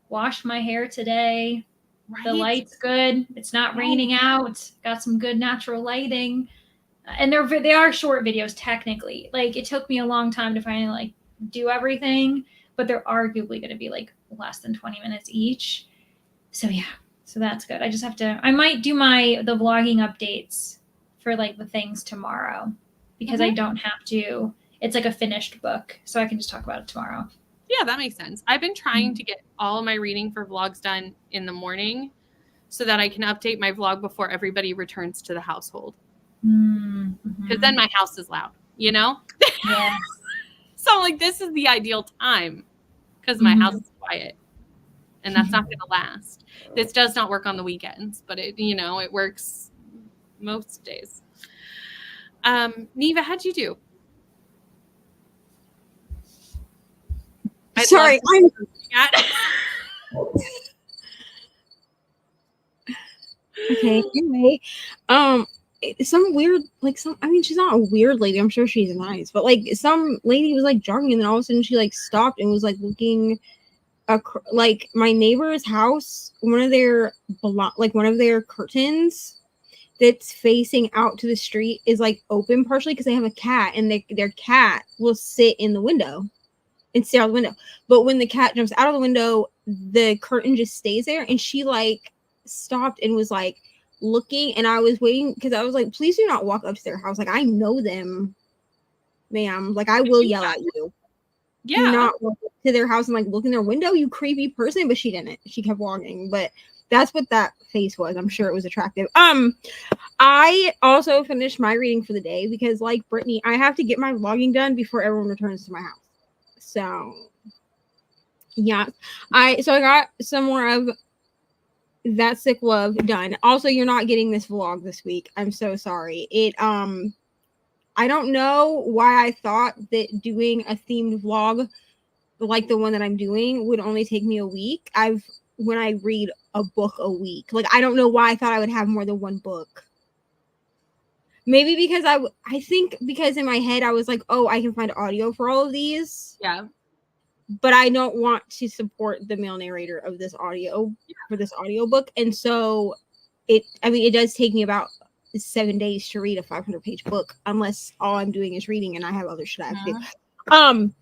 Washed my hair today. Right? The light's good. It's not raining out. Got some good natural lighting. And they are short videos technically. Like it took me a long time to finally like do everything, but they're arguably going to be like less than 20 minutes each. So yeah, so that's good. I might do the vlogging updates for like the things tomorrow because I don't have to. It's like a finished book, so I can just talk about it tomorrow. Yeah, that makes sense. I've been trying to get all of my reading for vlogs done in the morning so that I can update my vlog before everybody returns to the household. Because then my house is loud, you know? Yes. So like this is the ideal time because my house is quiet. And that's not going to last. This does not work on the weekends, but it works most days. Neva, how'd you do? Sorry, okay. Anyway, some weird, she's not a weird lady. I'm sure she's nice, but like some lady was like jogging, and then all of a sudden she like stopped and was like looking, like my neighbor's house. One of their curtains that's facing out to the street is like open partially because they have a cat, and their cat will sit in the window and stare out the window. But when the cat jumps out of the window, the curtain just stays there. And she like stopped and was like looking, and I was waiting because I was like, please do not walk up to their house. Like I know them, ma'am. Like I will yell at you. Yeah. Do not walk up to their house and like look in their window, you creepy person. But she didn't. She kept walking. But that's what that face was. I'm sure it was attractive. I also finished my reading for the day because like Brittany, I have to get my vlogging done before everyone returns to my house. So yeah, I got some more of That Sick Love done. Also, you're not getting this vlog this week. I'm so sorry. I don't know why I thought that doing a themed vlog like the one that I'm doing would only take me a week. When I read a book a week, like I don't know why I thought I would have more than one book. Maybe because I think because in my head I was like, oh, I can find audio for all of these. Yeah. But I don't want to support the male narrator of this audio for this audiobook. And so it does take me about 7 days to read a 500-page book, unless all I'm doing is reading and I have other shit I have to do.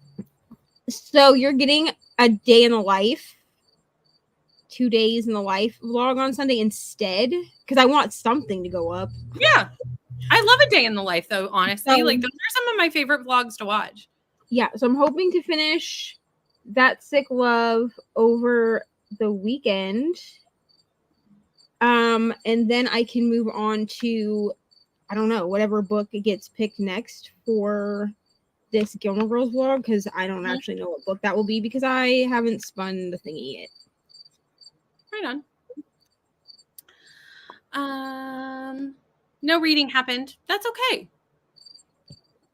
So you're getting a day in the life, 2 days in the life vlog on Sunday instead, because I want something to go up. Yeah. I love a day in the life though, honestly. Like those are some of my favorite vlogs to watch. Yeah, so I'm hoping to finish That Sick Love over the weekend. And then I can move on to, I don't know, whatever book gets picked next for this Gilmore Girls vlog, because I don't actually know what book that will be because I haven't spun the thingy yet. Right on. No reading happened. That's okay.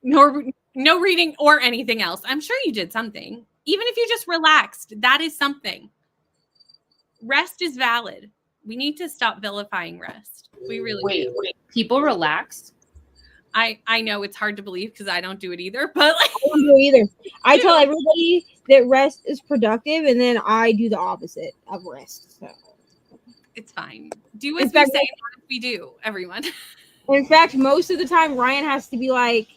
No reading or anything else. I'm sure you did something. Even if you just relaxed, that is something. Rest is valid. We need to stop vilifying rest. We really do. Wait. People relax. I know it's hard to believe because I don't do it either, but like, I don't do it either. I tell everybody that rest is productive, and then I do the opposite of rest. So, it's fine. Do In as we fact, say, not as we do, everyone. in fact, most of the time, Ryan has to be like,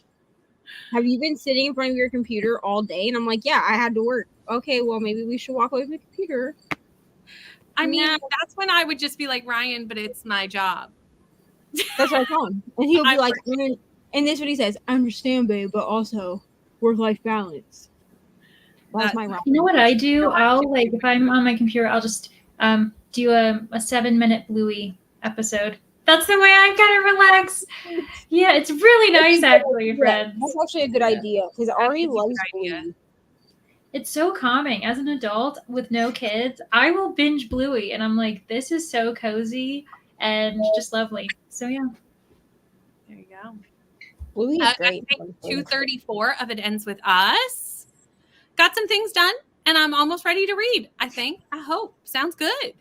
"Have you been sitting in front of your computer all day?" And I'm like, "Yeah, I had to work." Okay, well, maybe we should walk away from the computer. I mean, Nah. that's when I would just be like, Ryan, but it's my job. That's what I tell him, and he'll be I like, and this is what he says: "I understand, babe, but also work-life balance." That's my rock. You know what I do? I'll like if I'm on my computer, I'll just do a 7-minute Bluey episode. That's the way I kind of relax. Yeah, it's really nice actually, friends. That's actually a good idea because Ari is a good loves idea. Bluey. It's so calming. As an adult with no kids, I will binge Bluey, and I'm like, this is so cozy and just lovely. So yeah. There you go. Bluey is great. 234 of It Ends With Us. Got some things done, and I'm almost ready to read, I think. I hope. Sounds good.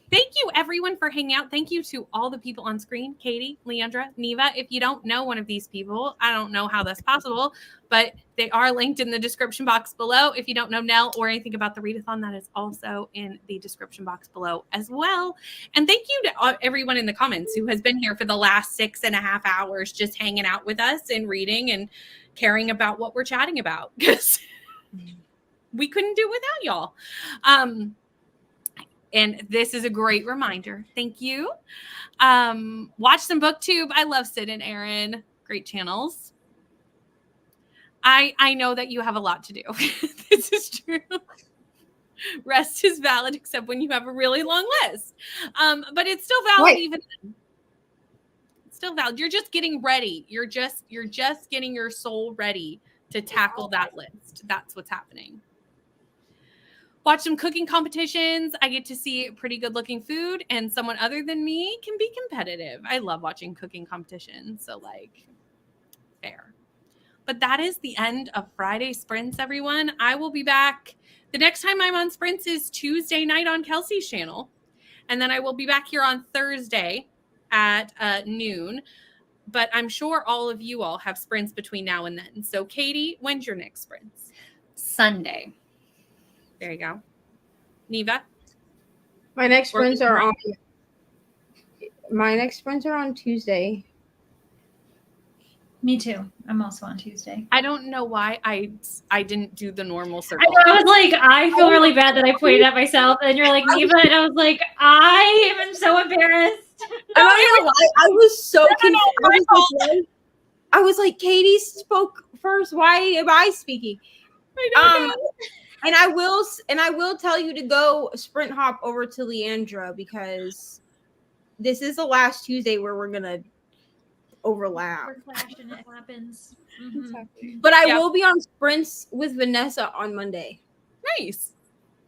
Thank you, everyone, for hanging out. Thank you to all the people on screen, Katie, Leandra, Neva. If you don't know one of these people, I don't know how that's possible, but they are linked in the description box below. If you don't know Nell or anything about the Readathon, that is also in the description box below as well. And thank you to everyone in the comments who has been here for the last 6.5 hours just hanging out with us and reading and caring about what we're chatting about, because we couldn't do it without y'all. And this is a great reminder. Thank you. Watch some BookTube. I love Sid and Aaron. Great channels. I know that you have a lot to do. This is true. Rest is valid, except when you have a really long list. But it's still valid even then. It's still valid. You're just getting ready. You're just getting your soul ready to tackle that list. That's what's happening. Watch some cooking competitions. I get to see pretty good looking food, and someone other than me can be competitive. I love watching cooking competitions. So like, fair. But that is the end of Friday Sprints, everyone. I will be back. The next time I'm on Sprints is Tuesday night on Kelsey's channel. And then I will be back here on Thursday at noon. But I'm sure all of you all have sprints between now and then. So Katie, when's your next sprints? Sunday. There you go. Neva? My next sprints are on Tuesday. Me too. I'm also on Tuesday. I don't know why I didn't do the normal I circle. know, I was like, I feel really bad that I pointed at myself, and you're like, Neva, and I was like, I am so embarrassed. I'm not gonna lie, I was so confused. I was like, Katie spoke first. Why am I speaking? I don't know. And I will tell you to go sprint hop over to Leandra because this is the last Tuesday where we're gonna overlap. We're clashed and it happens. Mm-hmm. But I will be on sprints with Vanessa on Monday. Nice.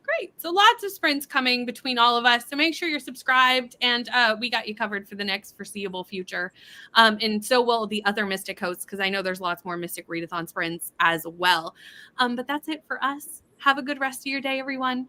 Great. So lots of sprints coming between all of us. So make sure you're subscribed, and we got you covered for the next foreseeable future. And so will the other Mystic hosts, because I know there's lots more Mystic Readathon sprints as well. But that's it for us. Have a good rest of your day, everyone.